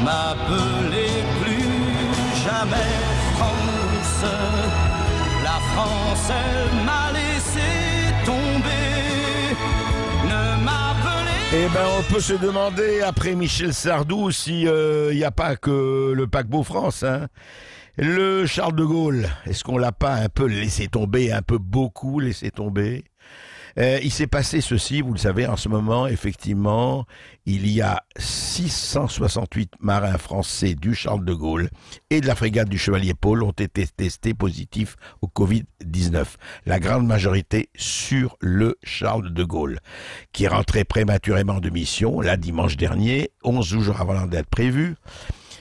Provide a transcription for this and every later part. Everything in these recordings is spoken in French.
m'appelez plus jamais France. La France, elle m'a laissé tomber. Ne m'appelez. Eh ben, on peut se demander, après Michel Sardou, si il n'y a pas que le paquebot France, hein. Le Charles de Gaulle, est-ce qu'on l'a pas un peu laissé tomber, un peu beaucoup laissé tomber? Il s'est passé ceci, vous le savez, en ce moment, effectivement, il y a 668 marins français du Charles de Gaulle et de la frégate du Chevalier Paul ont été testés positifs au Covid-19. La grande majorité sur le Charles de Gaulle, qui rentrait prématurément de mission, là, dimanche dernier, 11 jours avant la date prévue.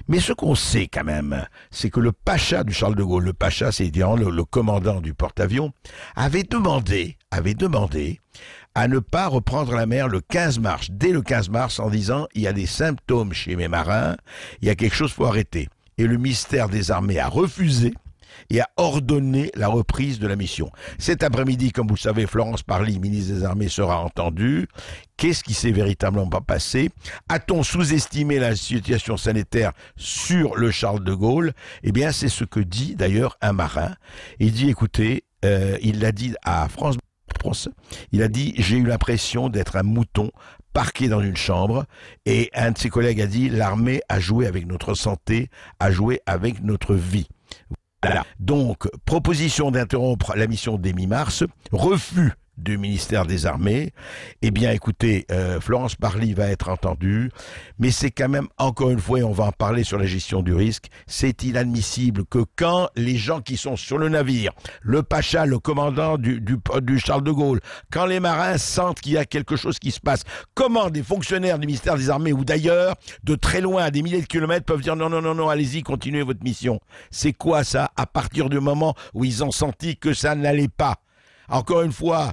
Mais ce qu'on sait quand même, c'est que le pacha du Charles de Gaulle, le pacha, c'est le commandant du porte-avions, avait demandé à ne pas reprendre la mer le 15 mars, dès le 15 mars, en disant « il y a des symptômes chez mes marins, il y a quelque chose qu'il faut arrêter ». Et le ministère des Armées a refusé et a ordonné la reprise de la mission. Cet après-midi, comme vous le savez, Florence Parly, ministre des Armées, sera entendue. Qu'est-ce qui s'est véritablement passé? A-t-on sous-estimé la situation sanitaire sur le Charles de Gaulle? Eh bien, c'est ce que dit d'ailleurs un marin. Il dit, écoutez, il l'a dit à France, il a dit, j'ai eu l'impression d'être un mouton parqué dans une chambre, et un de ses collègues a dit, l'armée a joué avec notre santé, a joué avec notre vie. Voilà. Donc, proposition d'interrompre la mission dès mi-mars, refus du ministère des Armées. Eh bien, écoutez, Florence Parly va être entendue, mais c'est quand même, encore une fois, et on va en parler sur la gestion du risque, c'est inadmissible que quand les gens qui sont sur le navire, le pacha, le commandant du Charles de Gaulle, quand les marins sentent qu'il y a quelque chose qui se passe, comment des fonctionnaires du ministère des Armées ou d'ailleurs, de très loin, à des milliers de kilomètres, peuvent dire non, allez-y, continuez votre mission. C'est quoi ça, à partir du moment où ils ont senti que ça n'allait pas? Encore une fois,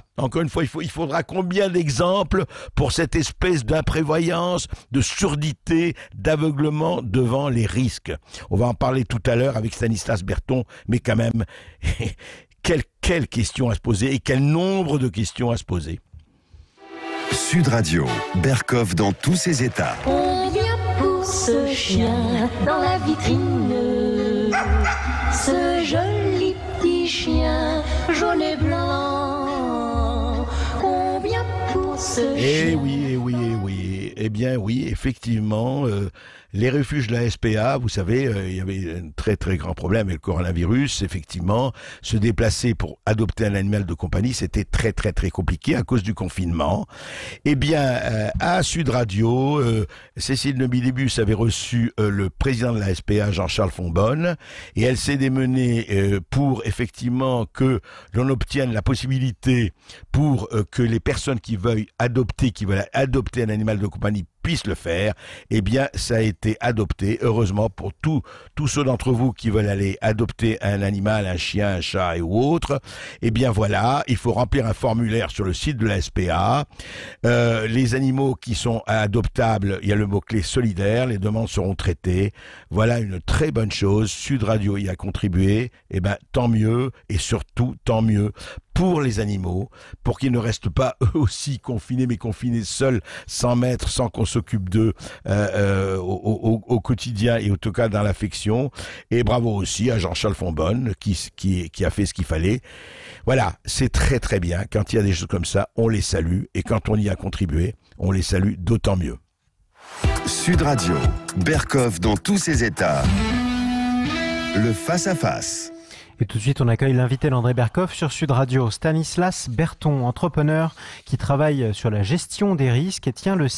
il faudra combien d'exemples pour cette espèce d'imprévoyance, de surdité, d'aveuglement devant les risques? On va en parler tout à l'heure avec Stanislas Berton, mais quand même, quelle question à se poser et quel nombre de questions à se poser? Sud Radio, Berkoff dans tous ses états. Combien pour ce chien dans la vitrine? Ce joli petit chien jaune et blanc. Combien pour ce chien? Oui. Eh bien oui, effectivement, les refuges de la SPA, vous savez, il y avait un très très grand problème avec le coronavirus. Effectivement, se déplacer pour adopter un animal de compagnie, c'était très très très compliqué à cause du confinement. Eh bien, à Sud Radio, Cécile Nobilibus avait reçu le président de la SPA, Jean-Charles Fonbonne, et elle s'est démenée pour effectivement que l'on obtienne la possibilité pour que les personnes qui veulent adopter un animal de compagnie puissent le faire. Eh bien, ça a été adopté, heureusement, pour tous ceux d'entre vous qui veulent aller adopter un animal, un chien, un chat ou autre. Eh bien, voilà, il faut remplir un formulaire sur le site de la SPA. Les animaux qui sont adoptables, il y a le mot-clé solidaire, les demandes seront traitées. Voilà une très bonne chose. Sud Radio y a contribué. Eh ben, tant mieux, et surtout, tant mieux pour les animaux, pour qu'ils ne restent pas eux aussi confinés, mais confinés seuls, sans maître, sans qu'on s'occupe d'eux au quotidien et en tout cas dans l'affection. Et bravo aussi à Jean-Charles Fonbonne qui a fait ce qu'il fallait. Voilà, c'est très très bien. Quand il y a des choses comme ça, on les salue, et quand on y a contribué, on les salue d'autant mieux. Sud Radio, Berkoff dans tous ses états. Le face-à-face. Et tout de suite, on accueille l'invité d'André Berkoff sur Sud Radio, Stanislas Berton, entrepreneur qui travaille sur la gestion des risques et tient le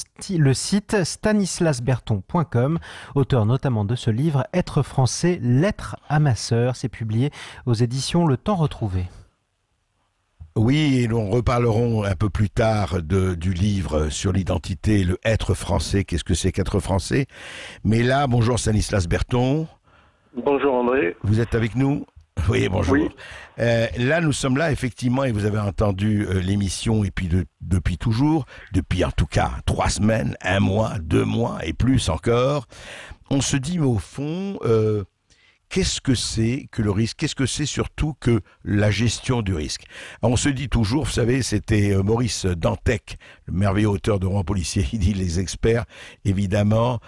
site stanislasberton.com, auteur notamment de ce livre « Être français, lettre à ma sœur ». C'est publié aux éditions Le Temps Retrouvé. Oui, et nous reparlerons un peu plus tard du livre sur l'identité, le être français, qu'est-ce que c'est qu'être français. Mais là, bonjour Stanislas Berton. Bonjour André. Vous êtes avec nous ? Oui, bonjour. Oui. Là, nous sommes là, effectivement, et vous avez entendu l'émission, et puis depuis toujours, depuis en tout cas 3 semaines, 1 mois, 2 mois, et plus encore, on se dit, mais au fond, qu'est-ce que c'est que le risque? Qu'est-ce que c'est surtout que la gestion du risque? Alors, on se dit toujours, vous savez, c'était Maurice Dantec, le merveilleux auteur de romans policiers, il dit les experts, évidemment,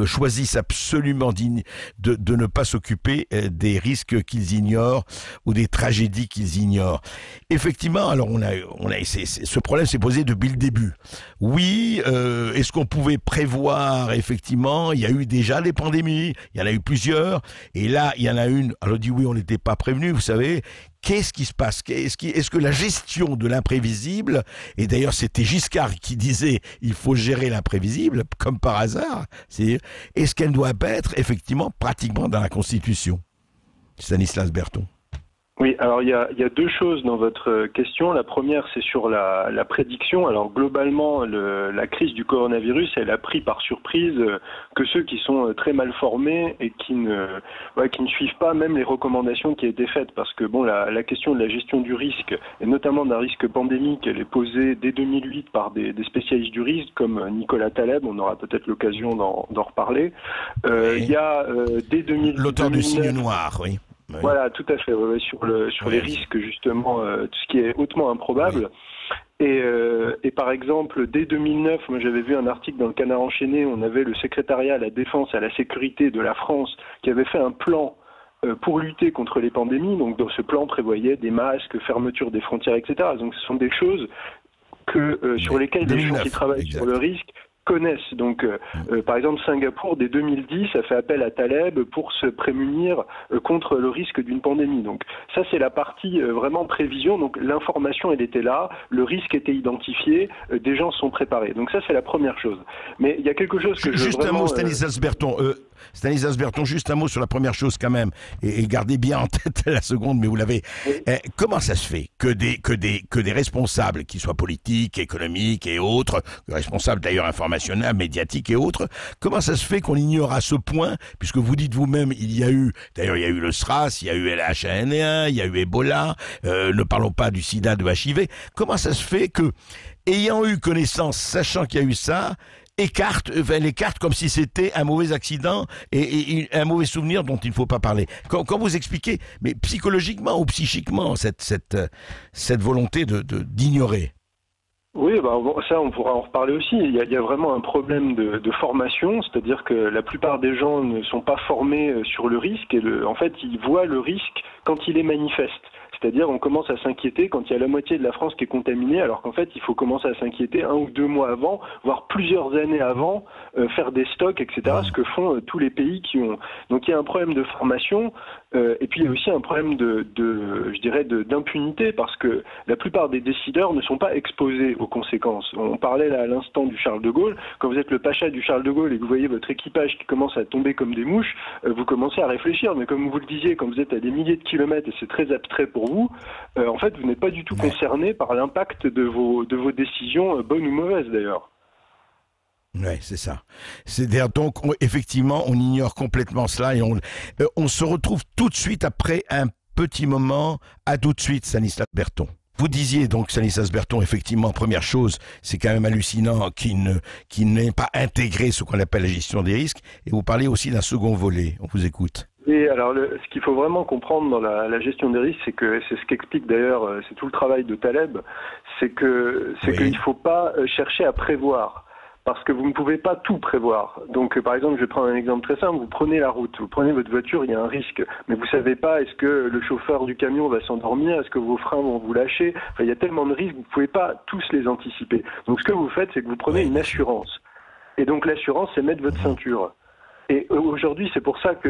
choisissent absolument de ne pas s'occuper des risques qu'ils ignorent ou des tragédies qu'ils ignorent. Effectivement, alors ce problème s'est posé depuis le début. Oui, est-ce qu'on pouvait prévoir? Effectivement, il y a eu déjà des pandémies, il y en a eu plusieurs, et là, il y en a une, alors on dit oui, on n'était pas prévenu, vous savez. Qu'est-ce qui se passe? Est-ce que la gestion de l'imprévisible, et d'ailleurs c'était Giscard qui disait il faut gérer l'imprévisible, comme par hasard, est-ce qu'elle doit être effectivement pratiquement dans la Constitution? Stanislas Berton. Oui, alors il y a deux choses dans votre question. La première, c'est sur la prédiction. Alors globalement, la crise du coronavirus, elle a pris par surprise que ceux qui sont très mal formés et qui ne suivent pas même les recommandations qui ont été faites. Parce que bon, la question de la gestion du risque, et notamment d'un risque pandémique, elle est posée dès 2008 par des spécialistes du risque comme Nicolas Taleb. On aura peut-être l'occasion d'en reparler. Oui. Il y a dès 2000, l'auteur du Signe Noir, oui. Oui. Voilà, tout à fait, sur les risques justement, tout ce qui est hautement improbable. Oui. Et par exemple, dès 2009, moi j'avais vu un article dans le Canard enchaîné, on avait le secrétariat à la défense et à la sécurité de la France qui avait fait un plan pour lutter contre les pandémies. Donc dans ce plan prévoyait des masques, fermeture des frontières, etc. Donc ce sont des choses sur lesquelles les gens qui travaillent sur le risque connaissent. Donc, par exemple, Singapour, dès 2010, a fait appel à Taleb pour se prémunir contre le risque d'une pandémie. Donc, ça, c'est la partie vraiment prévision. Donc, l'information, elle était là, le risque était identifié, des gens sont préparés. Donc, ça, c'est la première chose. Mais il y a quelque chose que juste un mot, Stanislas Berton. Stanislas Berton, juste un mot sur la première chose quand même, et gardez bien en tête la seconde, mais vous l'avez. Oui. Comment ça se fait que des responsables, qu'ils soient politiques, économiques et autres, responsables d'ailleurs informationnels, médiatiques et autres, comment ça se fait qu'on ignore à ce point, puisque vous dites vous-même, il y a eu le SRAS, il y a eu le H1N1, il y a eu Ebola, ne parlons pas du sida, de HIV, comment ça se fait que, ayant eu connaissance, sachant qu'il y a eu ça, les cartes comme si c'était un mauvais accident et un mauvais souvenir dont il ne faut pas parler. Quand vous expliquez, mais psychologiquement ou psychiquement, cette volonté d'ignorer. Oui, ça on pourra en reparler aussi. Il y a vraiment un problème de formation, c'est-à-dire que la plupart des gens ne sont pas formés sur le risque et en fait ils voient le risque quand il est manifeste. C'est-à-dire on commence à s'inquiéter quand il y a la moitié de la France qui est contaminée, alors qu'en fait il faut commencer à s'inquiéter 1 ou 2 mois avant, voire plusieurs années avant, faire des stocks, etc. Ce que font tous les pays qui ont. Donc il y a un problème de formation, et puis il y a aussi un problème d'impunité, parce que la plupart des décideurs ne sont pas exposés aux conséquences. On parlait là à l'instant du Charles de Gaulle. Quand vous êtes le pacha du Charles de Gaulle et que vous voyez votre équipage qui commence à tomber comme des mouches, vous commencez à réfléchir. Mais comme vous le disiez, quand vous êtes à des milliers de kilomètres et c'est très abstrait pour vous, en fait, vous n'êtes pas du tout concerné par l'impact de vos décisions, bonnes ou mauvaises d'ailleurs. Oui, c'est ça. C'est-à-dire donc, effectivement, on ignore complètement cela et on se retrouve tout de suite après un petit moment. À tout de suite, Stanislas Berton. Vous disiez donc, Stanislas Berton, effectivement, première chose, c'est quand même hallucinant qu'il n'ait pas intégré ce qu'on appelle la gestion des risques. Et vous parlez aussi d'un second volet. On vous écoute. Et alors, ce qu'il faut vraiment comprendre dans la gestion des risques, c'est ce qu'explique d'ailleurs, c'est tout le travail de Taleb, c'est qu'il ne faut pas chercher à prévoir. Parce que vous ne pouvez pas tout prévoir. Donc, par exemple, je vais prendre un exemple très simple. Vous prenez la route, vous prenez votre voiture, il y a un risque. Mais vous savez pas, est-ce que le chauffeur du camion va s'endormir? Est-ce que vos freins vont vous lâcher? Enfin, il y a tellement de risques, vous ne pouvez pas tous les anticiper. Donc, ce que vous faites, c'est que vous prenez une assurance. Et donc, l'assurance, c'est mettre votre ceinture. Et aujourd'hui, c'est pour ça que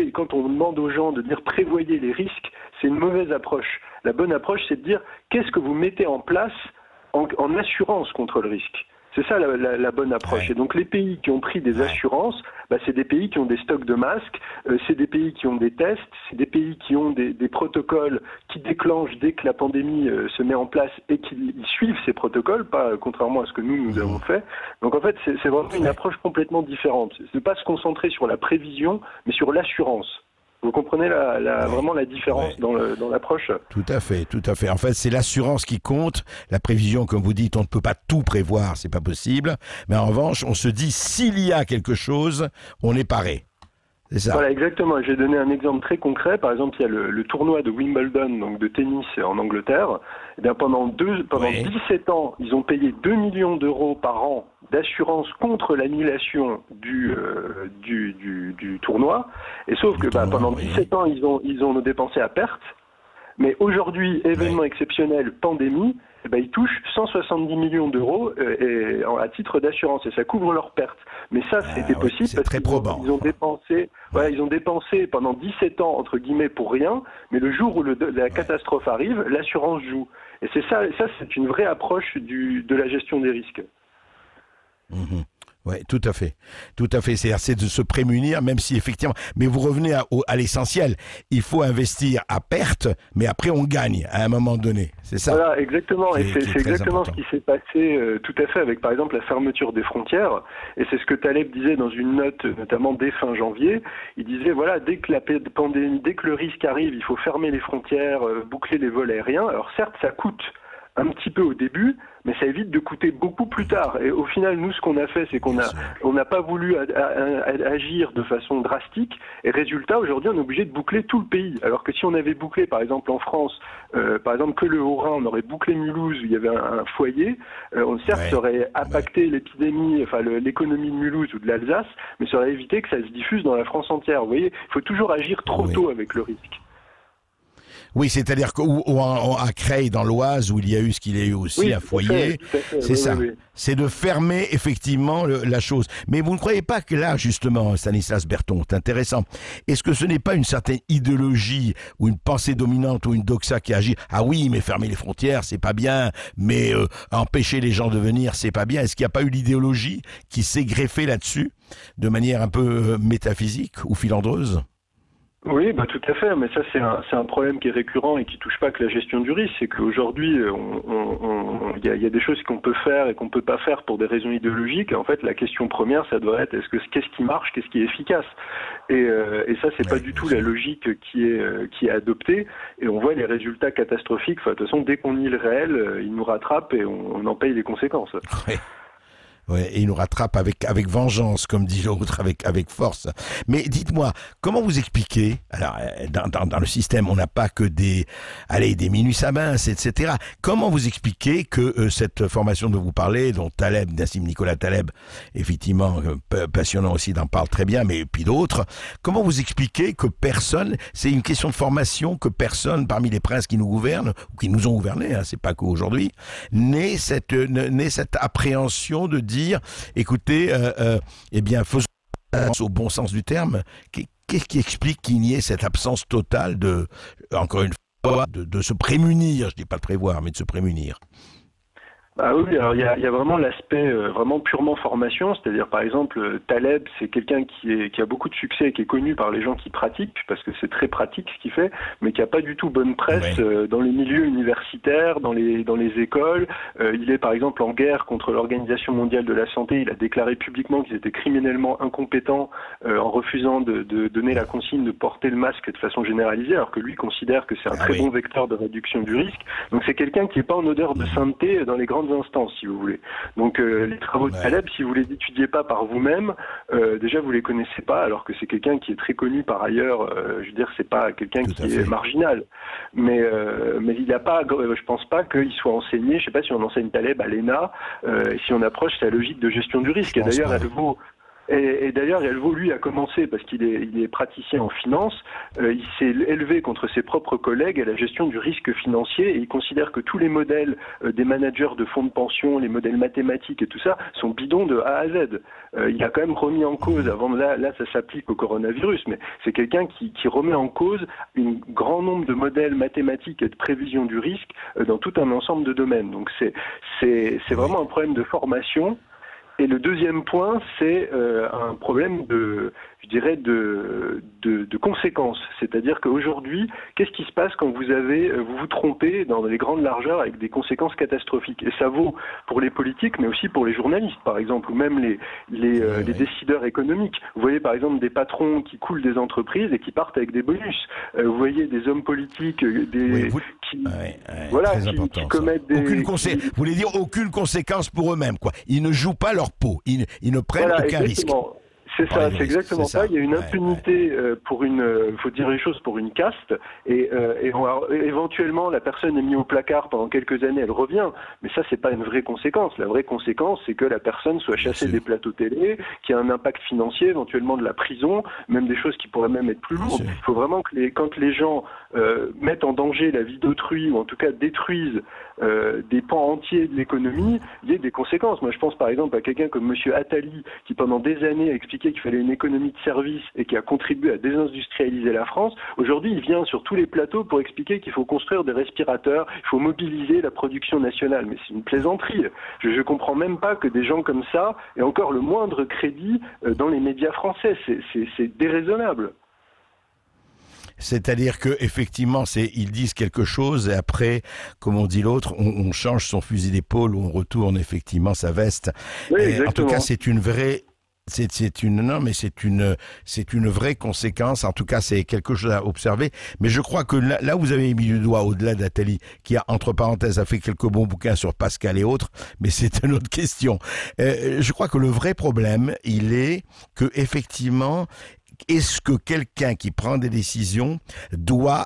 quand on demande aux gens de dire prévoyez les risques, c'est une mauvaise approche. La bonne approche, c'est de dire qu'est-ce que vous mettez en place en assurance contre le risque. C'est ça la bonne approche. Et donc les pays qui ont pris des assurances, c'est des pays qui ont des stocks de masques, c'est des pays qui ont des tests, c'est des pays qui ont des protocoles qui déclenchent dès que la pandémie se met en place et qu'ils suivent ces protocoles, pas contrairement à ce que nous avons fait. Donc en fait, c'est vraiment une approche complètement différente. C'est ne pas se concentrer sur la prévision, mais sur l'assurance. Vous comprenez vraiment la différence dans l'approche? Tout à fait, tout à fait. En fait, c'est l'assurance qui compte. La prévision, comme vous dites, on ne peut pas tout prévoir, c'est pas possible. Mais en revanche, on se dit, s'il y a quelque chose, on est paré. C'est ça. Voilà, exactement. J'ai donné un exemple très concret. Par exemple, il y a le tournoi de Wimbledon, donc de tennis en Angleterre. Eh bien, pendant 17 ans, ils ont payé 2 millions d'euros par an d'assurance contre l'annulation du tournoi. Et sauf que pendant 17 ans, ils ont dépensé à perte. Mais aujourd'hui, événement exceptionnel, pandémie, eh ben, ils touchent 170 millions d'euros à titre d'assurance et ça couvre leurs pertes. Mais ça, c'était possible parce qu'ils ont dépensé, ils ont dépensé pendant 17 ans, entre guillemets, pour rien, mais le jour où la catastrophe arrive, l'assurance joue. Et c'est ça c'est une vraie approche de la gestion des risques. Mmh. Oui, tout à fait. Tout à fait. C'est de se prémunir, même si effectivement... Mais vous revenez à l'essentiel. Il faut investir à perte, mais après on gagne à un moment donné. C'est ça. Voilà, exactement. Et c'est exactement ce qui s'est passé tout à fait avec, par exemple, la fermeture des frontières. Et c'est ce que Taleb disait dans une note, notamment dès fin janvier. Il disait, voilà, dès que la pandémie, dès que le risque arrive, il faut fermer les frontières, boucler les vols aériens. Alors certes, ça coûte un petit peu au début, mais ça évite de coûter beaucoup plus tard. Et au final, nous, ce qu'on a fait, c'est qu'on n'a pas voulu agir de façon drastique. Et résultat, aujourd'hui, on est obligé de boucler tout le pays. Alors que si on avait bouclé, par exemple, en France, par exemple, que le Haut-Rhin, on aurait bouclé Mulhouse, où il y avait un foyer, certes, ça aurait impacté l'épidémie, enfin l'économie de Mulhouse ou de l'Alsace, mais ça aurait évité que ça se diffuse dans la France entière. Vous voyez, il faut toujours agir trop tôt avec le risque. Oui, c'est-à-dire qu'à Creil, dans l'Oise, où il y a eu ce qu'il y a eu aussi, un foyer, c'est ça. Oui. C'est de fermer effectivement la chose. Mais vous ne croyez pas que là, justement, Stanislas Berton, c'est intéressant. Est-ce que ce n'est pas une certaine idéologie ou une pensée dominante ou une doxa qui agit? Ah oui, mais fermer les frontières, c'est pas bien. Mais empêcher les gens de venir, c'est pas bien. Est-ce qu'il n'y a pas eu l'idéologie qui s'est greffée là-dessus de manière un peu métaphysique ou filandreuse? Oui, bah tout à fait, mais ça c'est un problème qui est récurrent et qui touche pas que la gestion du risque. C'est qu'aujourd'hui, il y a des choses qu'on peut faire et qu'on peut pas faire pour des raisons idéologiques. Et en fait, la question première, ça doit être qu'est-ce qui marche, qu'est-ce qui est efficace. Et ça, c'est pas du tout la logique qui est adoptée. Et on voit les résultats catastrophiques. Enfin, de toute façon, dès qu'on nie le réel, ils nous rattrapent et on en paye les conséquences. Ouais. Ouais, et il nous rattrape avec vengeance, comme dit l'autre, avec force. Mais dites-moi, comment vous expliquez, alors dans le système, on n'a pas que des minus à mince, etc. Comment vous expliquez que cette formation dont vous parlez, dont Taleb, Nassim Nicolas Taleb, effectivement passionnant aussi, d'en parle très bien, mais puis d'autres, comment vous expliquez que personne, c'est une question de formation, que personne parmi les princes qui nous gouvernent, ou qui nous ont gouvernés, hein, c'est pas qu'aujourd'hui, n'ait cette appréhension de dire, écoutez, eh bien, faisons au bon sens du terme. Qu'est-ce qui explique qu'il n'y ait cette absence totale encore une fois, de se prémunir, je dis pas de prévoir, mais de se prémunir? Ah oui, alors il y a vraiment l'aspect vraiment purement formation, c'est-à-dire par exemple Taleb, c'est quelqu'un qui a beaucoup de succès et qui est connu par les gens qui pratiquent, parce que c'est très pratique ce qu'il fait, mais qui a pas du tout bonne presse dans les milieux universitaires, dans les écoles. Il est par exemple en guerre contre l'Organisation mondiale de la santé. Il a déclaré publiquement qu'ils étaient criminellement incompétents en refusant de donner la consigne de porter le masque de façon généralisée, alors que lui considère que c'est un très bon vecteur de réduction du risque. Donc c'est quelqu'un qui est pas en odeur de sainteté dans les grandes instances, si vous voulez. Donc les travaux de Taleb, si vous les étudiez pas par vous-même, déjà vous les connaissez pas, alors que c'est quelqu'un qui est très connu par ailleurs. Je veux dire, c'est pas quelqu'un qui est marginal, mais il n'a pas, je pense pas qu'il soit enseigné. Je sais pas si on enseigne Taleb à l'ENA, si on approche sa logique de gestion du risque. Et d'ailleurs, Et d'ailleurs, lui a commencé, parce qu'il est praticien en finance, il s'est élevé contre ses propres collègues à la gestion du risque financier, et il considère que tous les modèles des managers de fonds de pension, les modèles mathématiques et tout ça, sont bidons de A à Z. Il a quand même remis en cause, là ça s'applique au coronavirus, mais c'est quelqu'un qui remet en cause un grand nombre de modèles mathématiques et de prévision du risque dans tout un ensemble de domaines. Donc c'est vraiment un problème de formation. Et le deuxième point, c'est un problème de conséquences. C'est-à-dire qu'aujourd'hui, qu'est-ce qui se passe quand vous vous trompez dans les grandes largeurs avec des conséquences catastrophiques? Et ça vaut pour les politiques, mais aussi pour les journalistes, par exemple, ou même les décideurs économiques. Vous voyez, par exemple, des patrons qui coulent des entreprises et qui partent avec des bonus. Vous voyez des hommes politiques qui commettent des... Vous voulez dire aucune conséquence pour eux-mêmes, quoi. Ils ne jouent pas leur peau. Ils ne prennent aucun risque. C'est ça, c'est exactement ça. Il y a une impunité pour faut dire les choses, pour une caste, et éventuellement la personne est mise au placard pendant quelques années, elle revient, mais ça c'est pas une vraie conséquence. La vraie conséquence, c'est que la personne soit chassée des plateaux télé, qu'il y ait un impact financier, éventuellement de la prison, même des choses qui pourraient même être plus lourdes. Il faut vraiment que quand les gens mettent en danger la vie d'autrui, ou en tout cas détruisent des pans entiers de l'économie, il y ait des conséquences. Moi je pense par exemple à quelqu'un comme Monsieur Attali, qui pendant des années a expliqué qu'il fallait une économie de service et qui a contribué à désindustrialiser la France. Aujourd'hui, il vient sur tous les plateaux pour expliquer qu'il faut construire des respirateurs, il faut mobiliser la production nationale. Mais c'est une plaisanterie. Je ne comprends même pas que des gens comme ça aient encore le moindre crédit dans les médias français. C'est déraisonnable. C'est-à-dire que effectivement, ils disent quelque chose et après, comme on dit l'autre, on change son fusil d'épaule ou on retourne effectivement sa veste. Oui, en tout cas, c'est une vraie. C'est une vraie conséquence. En tout cas, c'est quelque chose à observer. Mais je crois que là vous avez mis le doigt au-delà d'Attali, qui a, entre parenthèses, a fait quelques bons bouquins sur Pascal et autres, mais c'est une autre question. Je crois que le vrai problème, il est que, effectivement, est-ce que quelqu'un qui prend des décisions doit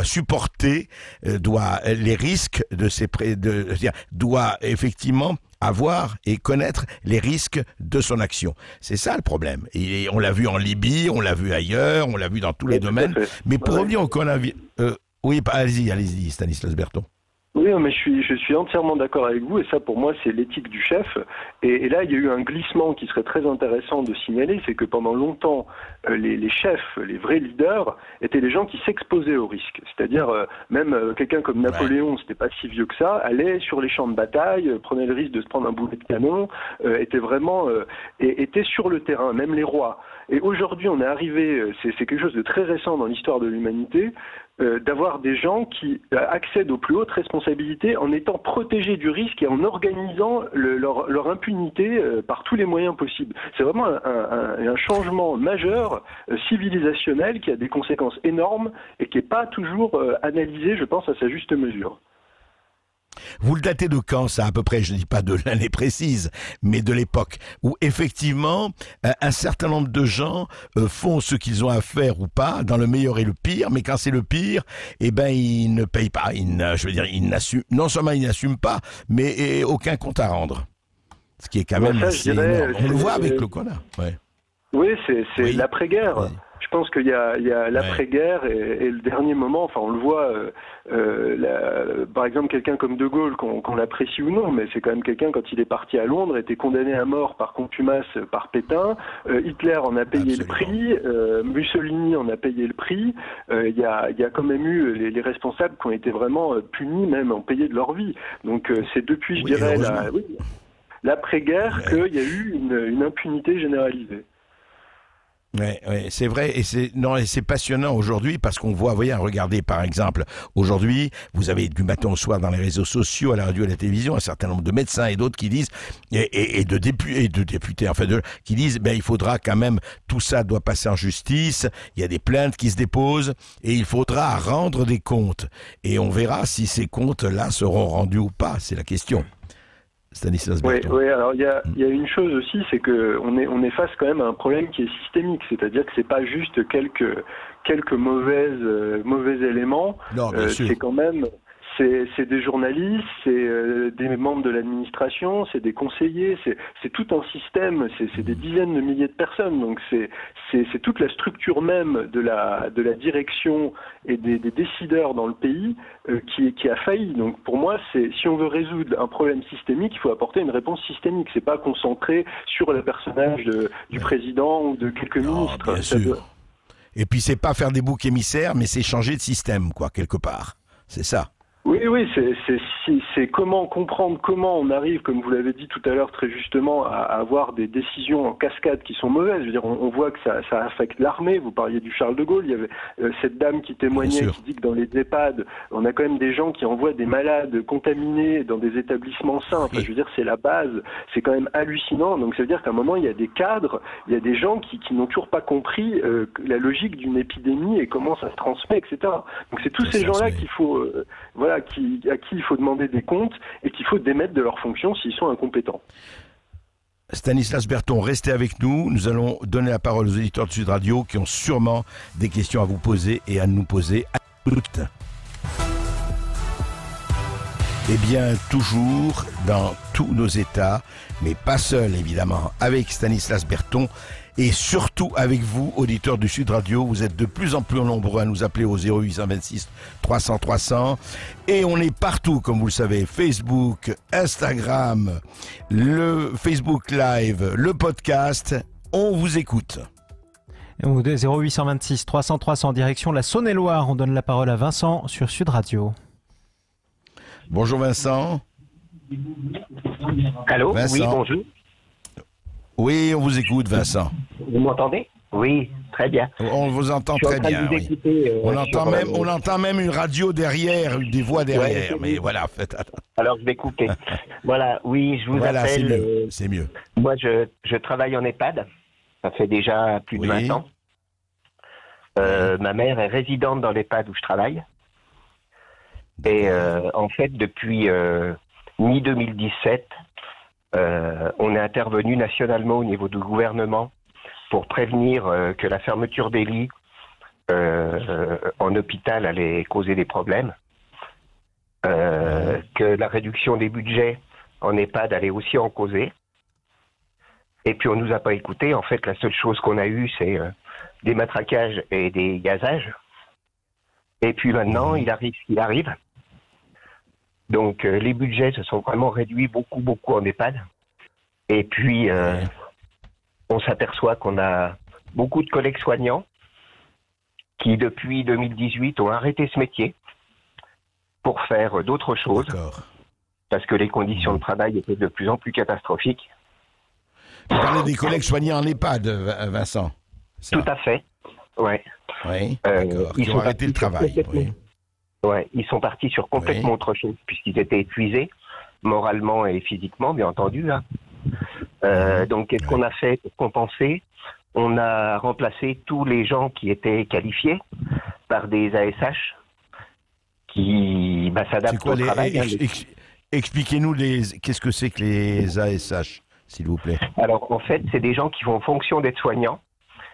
supporter les risques doit effectivement avoir et connaître les risques de son action. C'est ça le problème. Et on l'a vu en Libye, on l'a vu ailleurs, on l'a vu dans tous les domaines. Mais pour revenir au coronavirus, oui, allez-y, Stanislas Berton. Oui, mais je suis entièrement d'accord avec vous, et ça pour moi c'est l'éthique du chef. Et là il y a eu un glissement qui serait très intéressant de signaler, c'est que pendant longtemps les chefs, les vrais leaders, étaient les gens qui s'exposaient au risque. C'est-à-dire même quelqu'un comme Napoléon, c'était pas si vieux que ça, allait sur les champs de bataille, prenait le risque de se prendre un boulet de canon, était sur le terrain, même les rois. Et aujourd'hui on est arrivé, c'est quelque chose de très récent dans l'histoire de l'humanité, d'avoir des gens qui accèdent aux plus hautes responsabilités en étant protégés du risque et en organisant leur impunité par tous les moyens possibles. C'est vraiment un changement majeur civilisationnel qui a des conséquences énormes et qui n'est pas toujours analysé, je pense, à sa juste mesure. Vous le datez de quand, ça, à peu près? Je ne dis pas de l'année précise, mais de l'époque où effectivement un certain nombre de gens font ce qu'ils ont à faire ou pas, dans le meilleur et le pire, mais quand c'est le pire, eh ben ils ne payent pas. Non seulement ils n'assument pas, mais aucun compte à rendre. Ce qui est quand même assez énorme. On le voit avec le Kona. Ouais. Oui, c'est l'après-guerre. Oui. Je pense qu'il y a l'après-guerre et le dernier moment, enfin on le voit, par exemple quelqu'un comme De Gaulle, qu'on l'apprécie ou non, mais c'est quand même quelqu'un, quand il est parti à Londres, était condamné à mort par contumace par Pétain, Hitler en a payé le prix, Mussolini en a payé le prix, il y a quand même eu les responsables qui ont été vraiment punis, même en payé de leur vie. Donc c'est depuis, je dirais, l'après-guerre qu'il y a eu une impunité généralisée. Ouais, c'est vrai, et c'est passionnant aujourd'hui parce qu'on voit, regardez par exemple, aujourd'hui, vous avez du matin au soir dans les réseaux sociaux, à la radio et à la télévision, un certain nombre de médecins et d'autres qui disent, et de députés, qui disent, il faudra quand même, tout ça doit passer en justice, il y a des plaintes qui se déposent, et il faudra rendre des comptes. Et on verra si ces comptes-là seront rendus ou pas, c'est la question. Stanislas Berton. Oui, alors il y a une chose aussi, c'est que on est face quand même à un problème qui est systémique, c'est-à-dire que c'est pas juste quelques mauvais éléments. Non, bien sûr. C'est quand même c'est des journalistes, c'est des membres de l'administration, c'est des conseillers, c'est tout un système, c'est des dizaines de milliers de personnes. Donc c'est toute la structure même de la direction et des décideurs dans le pays qui a failli. Donc pour moi, si on veut résoudre un problème systémique, il faut apporter une réponse systémique. C'est pas concentrer sur le personnage du président ou de quelques ministres. Bien sûr. Et puis c'est pas faire des boucs émissaires, mais c'est changer de système, quelque part. C'est ça. Oui, c'est comment comprendre comment on arrive, comme vous l'avez dit tout à l'heure très justement, à avoir des décisions en cascade qui sont mauvaises. Je veux dire, on voit que ça affecte l'armée. Vous parliez du Charles de Gaulle. Il y avait cette dame qui témoignait, qui dit que dans les EHPAD, on a quand même des gens qui envoient des malades contaminés dans des établissements sains. Enfin, je veux dire, c'est la base. C'est quand même hallucinant. Donc, ça veut dire qu'à un moment, il y a des cadres, il y a des gens qui n'ont toujours pas compris la logique d'une épidémie et comment ça se transmet, etc. Donc, c'est tous ces gens-là qu'il faut, à qui il faut demander des comptes et qu'il faut démettre de leurs fonctions s'ils sont incompétents. Stanislas Berton, restez avec nous. Nous allons donner la parole aux auditeurs de Sud Radio qui ont sûrement des questions à vous poser et à nous poser à toutes. Eh bien, toujours dans tous nos états, mais pas seul évidemment, avec Stanislas Berton et surtout avec vous, auditeurs du Sud Radio. Vous êtes de plus en plus nombreux à nous appeler au 0826 300 300 et on est partout, comme vous le savez, Facebook, Instagram, le Facebook Live, le podcast. On vous écoute. Au 0826 300 300 direction la Saône-et-Loire. On donne la parole à Vincent sur Sud Radio. Bonjour Vincent. Allô, Vincent. oui, bonjour. Oui, on vous écoute Vincent. Vous m'entendez? Oui, très bien. On vous entend très bien. Oui. Écouter, On entend même une radio derrière, des voix derrière, mais voilà. Faites attention. Alors je vais couper. Voilà, oui, je vous Voilà, appelle. c'est mieux. Moi, je travaille en EHPAD. Ça fait déjà plus de 20 ans. Ma mère est résidente dans l'EHPAD où je travaille. Et en fait, depuis mi-2017, on est intervenu nationalement au niveau du gouvernement pour prévenir que la fermeture des lits en hôpital allait causer des problèmes, que la réduction des budgets en EHPAD allait aussi en causer. Et puis on nous a pas écoutés. En fait, la seule chose qu'on a eue, c'est des matraquages et des gazages. Et puis maintenant, il arrive ce qu'il arrive. Donc les budgets se sont vraiment réduits beaucoup en EHPAD. Et puis on s'aperçoit qu'on a beaucoup de collègues soignants qui depuis 2018 ont arrêté ce métier pour faire d'autres choses. Parce que les conditions de travail étaient de plus en plus catastrophiques. Vous parlez des collègues soignants en EHPAD, Vincent. Tout à fait, ouais. Oui, d'accord. Ils ont arrêté le travail. Oui. Ouais, ils sont partis sur complètement autre chose, puisqu'ils étaient épuisés, moralement et physiquement, bien entendu. Hein. Donc, qu'est-ce qu'on a fait pour compenser? On a remplacé tous les gens qui étaient qualifiés par des ASH qui s'adaptent au travail. Expliquez-nous qu'est-ce que c'est que les ASH, s'il vous plaît. Alors, en fait, c'est des gens qui font fonction d'être-soignants,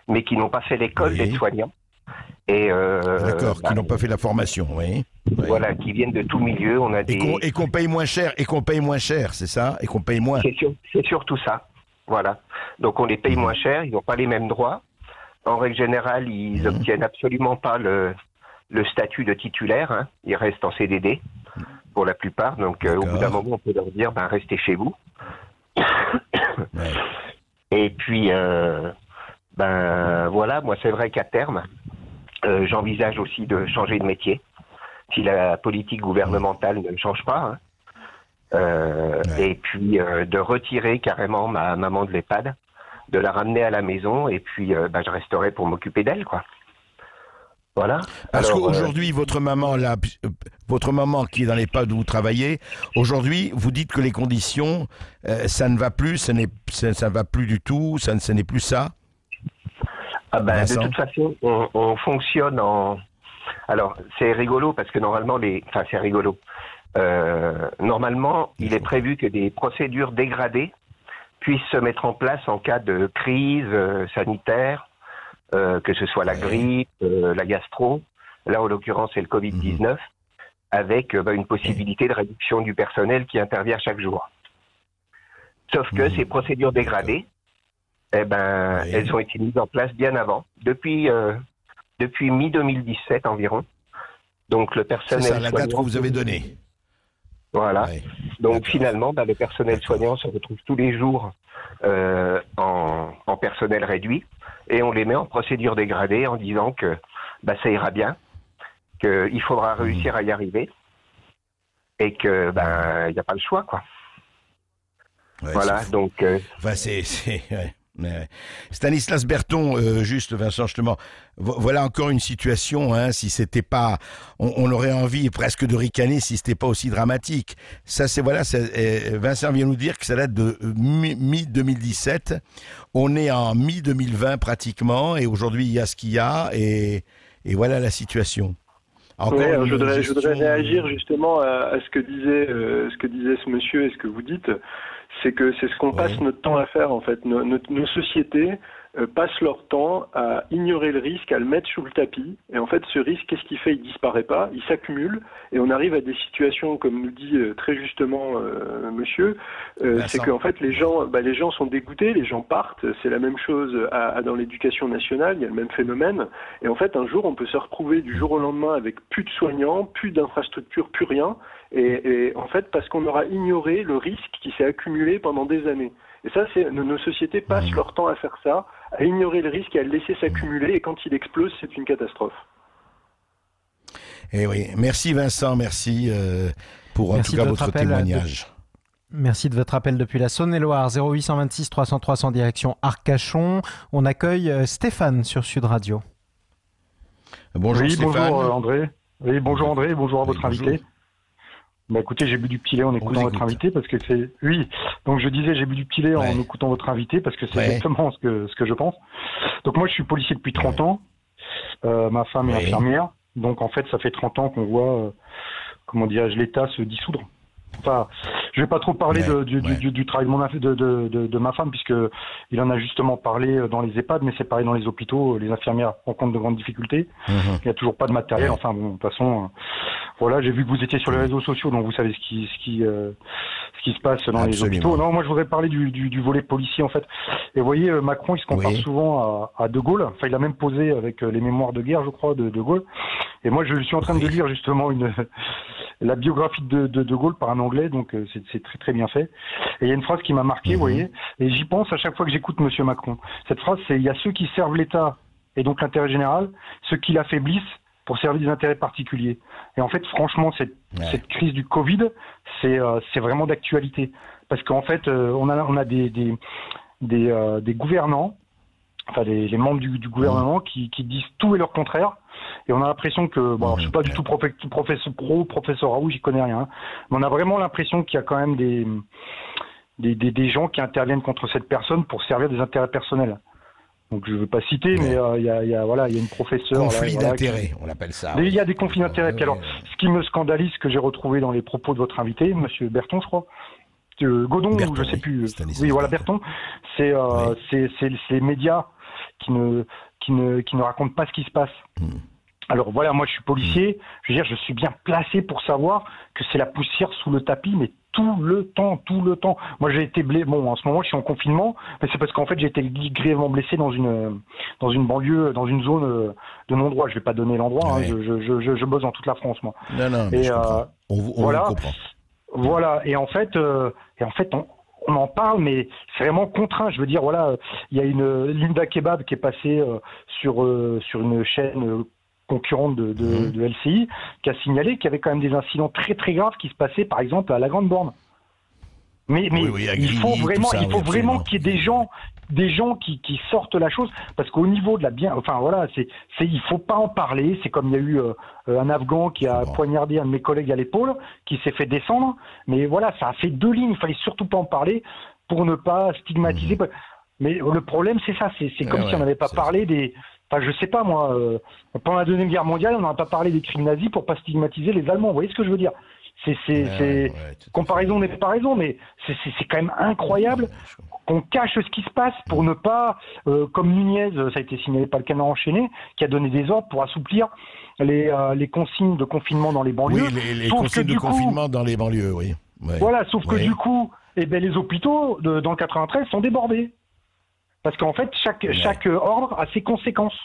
mais qui n'ont pas fait l'école d'être-soignants. D'accord, qui n'ont pas fait la formation, oui. Voilà, qui viennent de tout milieu. On a et qu'on paye moins cher, c'est ça? Et qu'on paye moins. C'est surtout ça, voilà. Donc on les paye moins cher, ils n'ont pas les mêmes droits. En règle générale, ils n'obtiennent absolument pas le statut de titulaire, hein. Ils restent en CDD, pour la plupart. Donc au bout d'un moment, on peut leur dire, restez chez vous. Et puis, voilà, moi c'est vrai qu'à terme, j'envisage aussi de changer de métier, si la politique gouvernementale ne change pas. Hein. Et puis de retirer carrément ma maman de l'EHPAD, de la ramener à la maison, et puis je resterai pour m'occuper d'elle, quoi. Voilà. Parce qu'aujourd'hui, votre maman qui est dans l'EHPAD où vous travaillez, aujourd'hui, vous dites que les conditions, ça ne va plus, ça ne va plus du tout, ce n'est plus ça. De toute façon, on fonctionne en... Alors, c'est rigolo parce que normalement, c'est rigolo. Normalement, il est prévu que des procédures dégradées puissent se mettre en place en cas de crise sanitaire, que ce soit la grippe, la gastro. Là, en l'occurrence, c'est le Covid-19, avec une possibilité de réduction du personnel qui intervient chaque jour. Sauf que ces procédures dégradées, elles ont été mises en place bien avant, depuis mi-2017 environ. Donc le personnel c'est ça, la date que vous avez donnée. Voilà. Donc finalement, le personnel soignant se retrouve tous les jours en personnel réduit, et on les met en procédure dégradée en disant que ça ira bien, qu'il faudra réussir à y arriver, et que il n'y a pas le choix, quoi. Voilà. Donc. Stanislas Berton, juste Vincent, justement, voilà encore une situation, hein, si c'était pas, on aurait envie presque de ricaner si c'était pas aussi dramatique. Ça, Vincent vient nous dire que ça date de mi-2017, on est en mi-2020 pratiquement, et aujourd'hui il y a ce qu'il y a, et voilà la situation. Je voudrais réagir justement à ce que disait ce monsieur et ce que vous dites. c'est que c'est ce qu'on passe notre temps à faire en fait. Nos sociétés passent leur temps à ignorer le risque, à le mettre sous le tapis. Et en fait, ce risque, qu'est-ce qu'il fait? Il disparaît pas, il s'accumule. Et on arrive à des situations, comme nous dit très justement monsieur, c'est qu'en fait, les gens sont dégoûtés, les gens partent. C'est la même chose dans l'éducation nationale, il y a le même phénomène. Et en fait, un jour, on peut se retrouver du jour au lendemain avec plus de soignants, plus d'infrastructures, plus rien. Et en fait, parce qu'on aura ignoré le risque qui s'est accumulé pendant des années. Et ça, nos sociétés passent leur temps à faire ça, à ignorer le risque et à le laisser s'accumuler. Et quand il explose, c'est une catastrophe. Eh oui, merci Vincent, merci pour en tout cas votre témoignage. Merci de votre appel depuis la Saône-et-Loire, 0826 300 300 direction Arcachon. On accueille Stéphane sur Sud Radio. Bonjour Stéphane. Bonjour André. Oui, bonjour André, bonjour à votre invité. Bah écoutez, j'ai bu du petit lait en écoutant votre invité parce que c'est... Oui, donc je disais j'ai bu du petit lait en écoutant votre invité parce que c'est exactement ce que je pense. Donc moi je suis policier depuis 30 ans, ma femme est infirmière, donc en fait ça fait 30 ans qu'on voit, comment dirais-je, l'État se dissoudre. Enfin, je vais pas trop parler du travail de ma femme puisque il en a justement parlé dans les EHPAD, mais c'est pareil dans les hôpitaux, les infirmières rencontrent de grandes difficultés. Il y a toujours pas de matériel. Enfin bon, de toute façon, voilà, j'ai vu que vous étiez sur les réseaux sociaux, donc vous savez ce qui se passe dans les hôpitaux. Non, moi je voudrais parler du volet policier en fait. Et vous voyez, Macron, il se compare souvent à De Gaulle. Enfin, il a même posé avec les mémoires de guerre, je crois, de Gaulle. Et moi, je suis en train de lire justement la biographie de Gaulle par un Anglais, donc c'est très très bien fait. Et il y a une phrase qui m'a marqué, vous voyez, et j'y pense à chaque fois que j'écoute Monsieur Macron. Cette phrase, c'est: il y a ceux qui servent l'État et donc l'intérêt général, ceux qui l'affaiblissent pour servir des intérêts particuliers. Et en fait, franchement, cette crise du Covid, c'est vraiment d'actualité, parce qu'en fait, on a des gouvernants, enfin les membres du gouvernement qui disent tout et leur contraire. Et on a l'impression que, bon, je suis pas du tout professeur Raoult, j'y connais rien, mais on a vraiment l'impression qu'il y a quand même des gens qui interviennent contre cette personne pour servir des intérêts personnels. Donc je ne veux pas citer, mais il y a une professeure. Conflit d'intérêts, on appelle ça. Il y a des conflits d'intérêts. Puis alors, ce qui me scandalise, que j'ai retrouvé dans les propos de votre invité, Monsieur Berton, je crois, Godon, ou je sais plus. Oui, voilà, Berton. C'est les médias qui ne racontent pas ce qui se passe. Alors voilà, moi je suis policier, je veux dire, je suis bien placé pour savoir que c'est la poussière sous le tapis, mais tout le temps. Moi j'ai été blessé, bon en ce moment je suis en confinement, mais c'est parce qu'en fait j'ai été grièvement blessé dans une banlieue, dans une zone de non-droit, je vais pas donner l'endroit, hein, je bosse dans toute la France moi. Non, mais on vous comprend. Voilà, et en fait on en parle, mais c'est vraiment contraint. Je veux dire, voilà, il y a une Linda Kebab qui est passée sur une chaîne concurrente de LCI, qui a signalé qu'il y avait quand même des incidents très très graves qui se passaient, par exemple, à la Grande Borne. Mais il faut vraiment qu'il y ait des gens qui sortent la chose, parce qu'au niveau de il faut pas en parler. C'est comme il y a eu un Afghan qui a poignardé un de mes collègues à l'épaule, qui s'est fait descendre. Mais voilà, ça a fait 2 lignes. Il fallait surtout pas en parler pour ne pas stigmatiser. Mais le problème, c'est ça. C'est comme si on n'avait pas parlé des... Enfin, je sais pas moi. Pendant la Deuxième Guerre mondiale, on n'a pas parlé des crimes nazis pour pas stigmatiser les Allemands. Vous voyez ce que je veux dire? Comparaison n'est pas raison, mais c'est quand même incroyable qu'on cache ce qui se passe pour ne pas, comme Nunez, ça a été signalé par le Canard enchaîné, qui a donné des ordres pour assouplir les consignes de confinement dans les banlieues. Oui, les consignes de confinement dans les banlieues, oui. Ouais. Voilà, sauf que du coup, les hôpitaux dans le 93 sont débordés. Parce qu'en fait, chaque ordre a ses conséquences.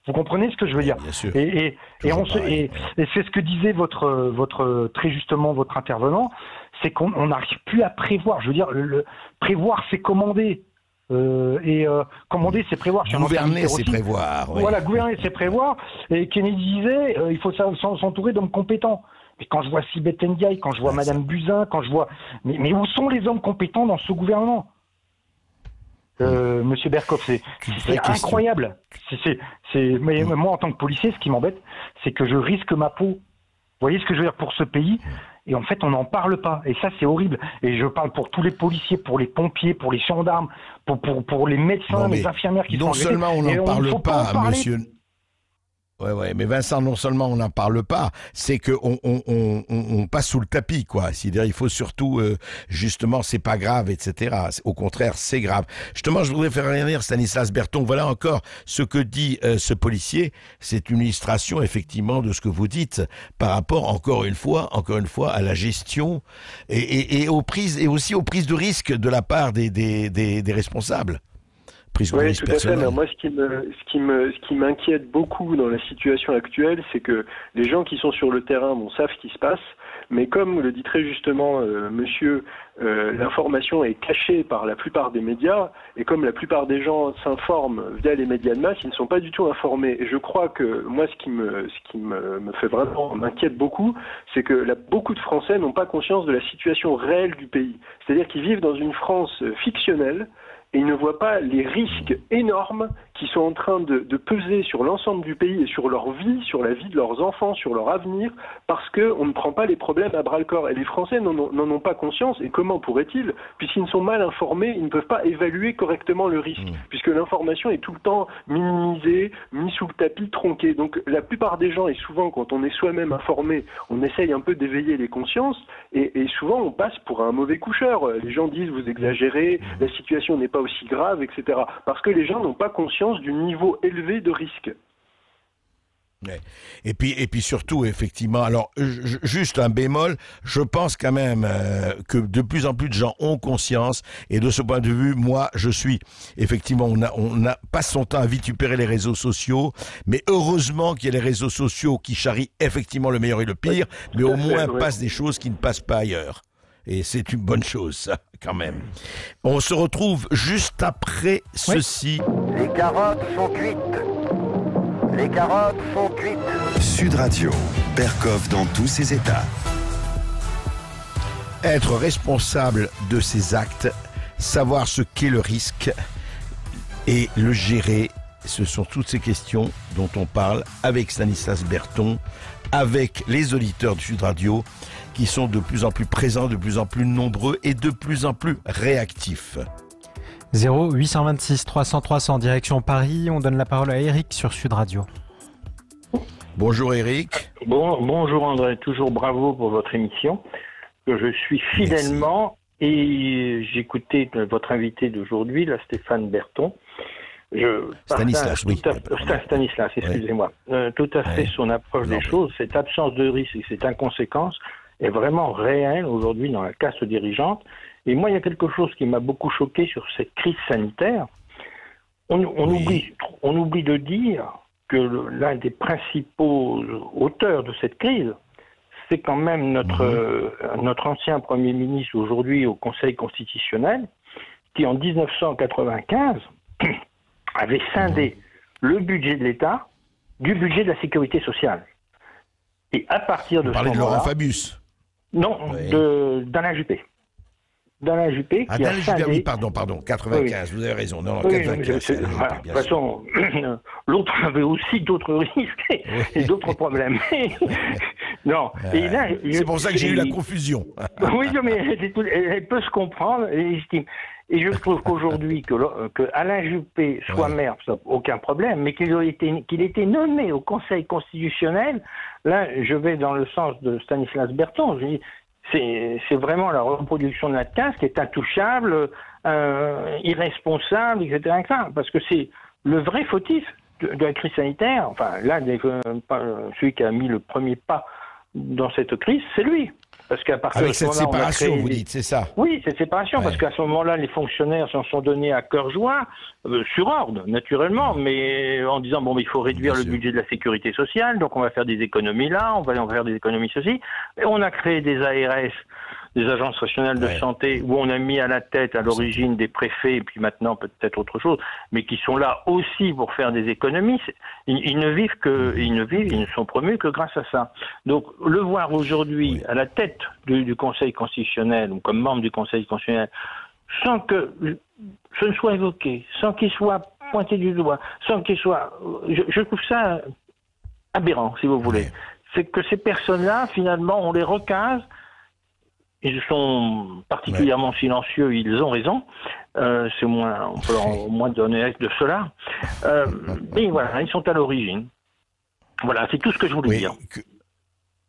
Vous comprenez ce que je veux dire? Bien sûr. Et c'est ce que disait votre très justement votre intervenant, c'est qu'on n'arrive plus à prévoir. Je veux dire, prévoir c'est commander. Commander c'est prévoir. Gouverner c'est prévoir. Oui. Voilà, gouverner c'est prévoir. Et Kennedy disait, il faut s'entourer d'hommes compétents. Mais quand je vois Sibeth Ndiaye, quand je vois Madame Buzyn, quand je vois, mais où sont les hommes compétents dans ce gouvernement? Monsieur Berkoff, c'est incroyable. Mais moi, en tant que policier, ce qui m'embête, c'est que je risque ma peau. Vous voyez ce que je veux dire pour ce pays? Et en fait, on n'en parle pas. Et ça, c'est horrible. Et je parle pour tous les policiers, pour les pompiers, pour les gendarmes, pour les médecins, les infirmières qui sont non seulement on n'en parle pas, monsieur. Ouais, mais Vincent, non seulement on n'en parle pas, c'est que on passe sous le tapis, quoi. C'est-à-dire, il faut surtout, justement, c'est pas grave, etc. Au contraire, c'est grave. Justement, je voudrais faire réagir Stanislas Berton. Voilà encore ce que dit ce policier. C'est une illustration, effectivement, de ce que vous dites par rapport, encore une fois, à la gestion et aux prises, et aussi aux prises de risque de la part des responsables. Oui, tout à fait. Mais moi, ce qui m'inquiète beaucoup dans la situation actuelle, c'est que les gens qui sont sur le terrain savent ce qui se passe, mais comme le dit très justement monsieur, l'information est cachée par la plupart des médias, et comme la plupart des gens s'informent via les médias de masse, ils ne sont pas du tout informés. Et je crois que moi, ce qui me fait vraiment m'inquiète beaucoup, c'est que beaucoup de Français n'ont pas conscience de la situation réelle du pays. C'est-à-dire qu'ils vivent dans une France fictionnelle, et ils ne voient pas les risques énormes qui sont en train de peser sur l'ensemble du pays et sur leur vie, sur la vie de leurs enfants, sur leur avenir, parce qu'on ne prend pas les problèmes à bras-le-corps. Et les Français n'en ont pas conscience. Et comment pourraient-ils? Puisqu'ils sont mal informés, ils ne peuvent pas évaluer correctement le risque, puisque l'information est tout le temps minimisée, mise sous le tapis, tronquée. Donc la plupart des gens, et souvent quand on est soi-même informé, on essaye un peu d'éveiller les consciences, et souvent on passe pour un mauvais coucheur. Les gens disent « vous exagérez, la situation n'est pas aussi grave, etc. » Parce que les gens n'ont pas conscience du niveau élevé de risque. Ouais. Et puis surtout, effectivement, alors juste un bémol, je pense quand même que de plus en plus de gens ont conscience, et de ce point de vue, moi, je suis, effectivement, on passe son temps à vitupérer les réseaux sociaux, mais heureusement qu'il y a les réseaux sociaux qui charrient effectivement le meilleur et le pire, mais au moins passent des choses qui ne passent pas ailleurs. Et c'est une bonne chose, ça, quand même. On se retrouve juste après ceci. Les carottes sont cuites. Les carottes sont cuites. Sud Radio, Berkoff dans tous ses états. Être responsable de ses actes, savoir ce qu'est le risque et le gérer, ce sont toutes ces questions dont on parle avec Stanislas Berton, avec les auditeurs de Sud Radio, qui sont de plus en plus présents, de plus en plus nombreux et de plus en plus réactifs. 0826 300 300 direction Paris. On donne la parole à Eric sur Sud Radio. Bonjour Eric. Bonjour André, toujours bravo pour votre émission, que je suis fidèlement. Merci. Et j'écoutais votre invité d'aujourd'hui, là, Stéphane Berton. Stanislas, oui. Stanislas, excusez-moi. Tout à fait son approche des choses, cette absence de risque et cette inconséquence est vraiment réelle aujourd'hui dans la caste dirigeante. Et moi, il y a quelque chose qui m'a beaucoup choqué sur cette crise sanitaire. On oublie de dire que l'un des principaux auteurs de cette crise, c'est quand même notre ancien Premier ministre aujourd'hui au Conseil constitutionnel, qui en 1995 avait scindé le budget de l'État du budget de la sécurité sociale. Et à partir de ce moment-là... Vous parlez de Laurent Fabius? Non, d'Alain Juppé. D'Alain Juppé qui a scindé... Oui, pardon, 95, vous avez raison. Non, 95. De toute façon, l'autre avait aussi d'autres risques et d'autres problèmes. Non. Et là, c'est pour ça que j'ai eu la confusion. Oui, mais elle peut se comprendre et légitime. Et je trouve qu'aujourd'hui, que Alain Juppé soit maire, ça n'a aucun problème, mais qu'il ait été nommé au Conseil constitutionnel, là, je vais dans le sens de Stanislas Berton. Je dis, c'est vraiment la reproduction de la caste qui est intouchable, irresponsable, etc., etc. Parce que c'est le vrai fautif de la crise sanitaire. Enfin, là, celui qui a mis le premier pas dans cette crise, c'est lui. Parce qu'à partir avec cette séparation, vous dites, c'est ça? Oui, cette séparation, parce qu'à ce moment-là, les fonctionnaires s'en sont donnés à cœur joie, sur ordre, naturellement, mais en disant, bon, il faut réduire le budget de la sécurité sociale, donc on va faire des économies là, on va faire des économies ceci. Et on a créé des ARS, des agences régionales de santé, où on a mis à la tête, à l'origine, des préfets, et puis maintenant peut-être autre chose, mais qui sont là aussi pour faire des économies. Ils ne sont promus que grâce à ça. Donc, le voir aujourd'hui à la tête du Conseil constitutionnel, ou comme membre du Conseil constitutionnel, sans que ce ne soit évoqué, sans qu'il soit pointé du doigt, sans qu'il soit... Je trouve ça aberrant, si vous voulez. C'est que ces personnes-là, finalement, on les recase. Ils sont particulièrement silencieux, ils ont raison. C'est moins, on peut au moins donner acte de cela. Mais voilà, ils sont à l'origine. Voilà, c'est tout ce que je voulais dire.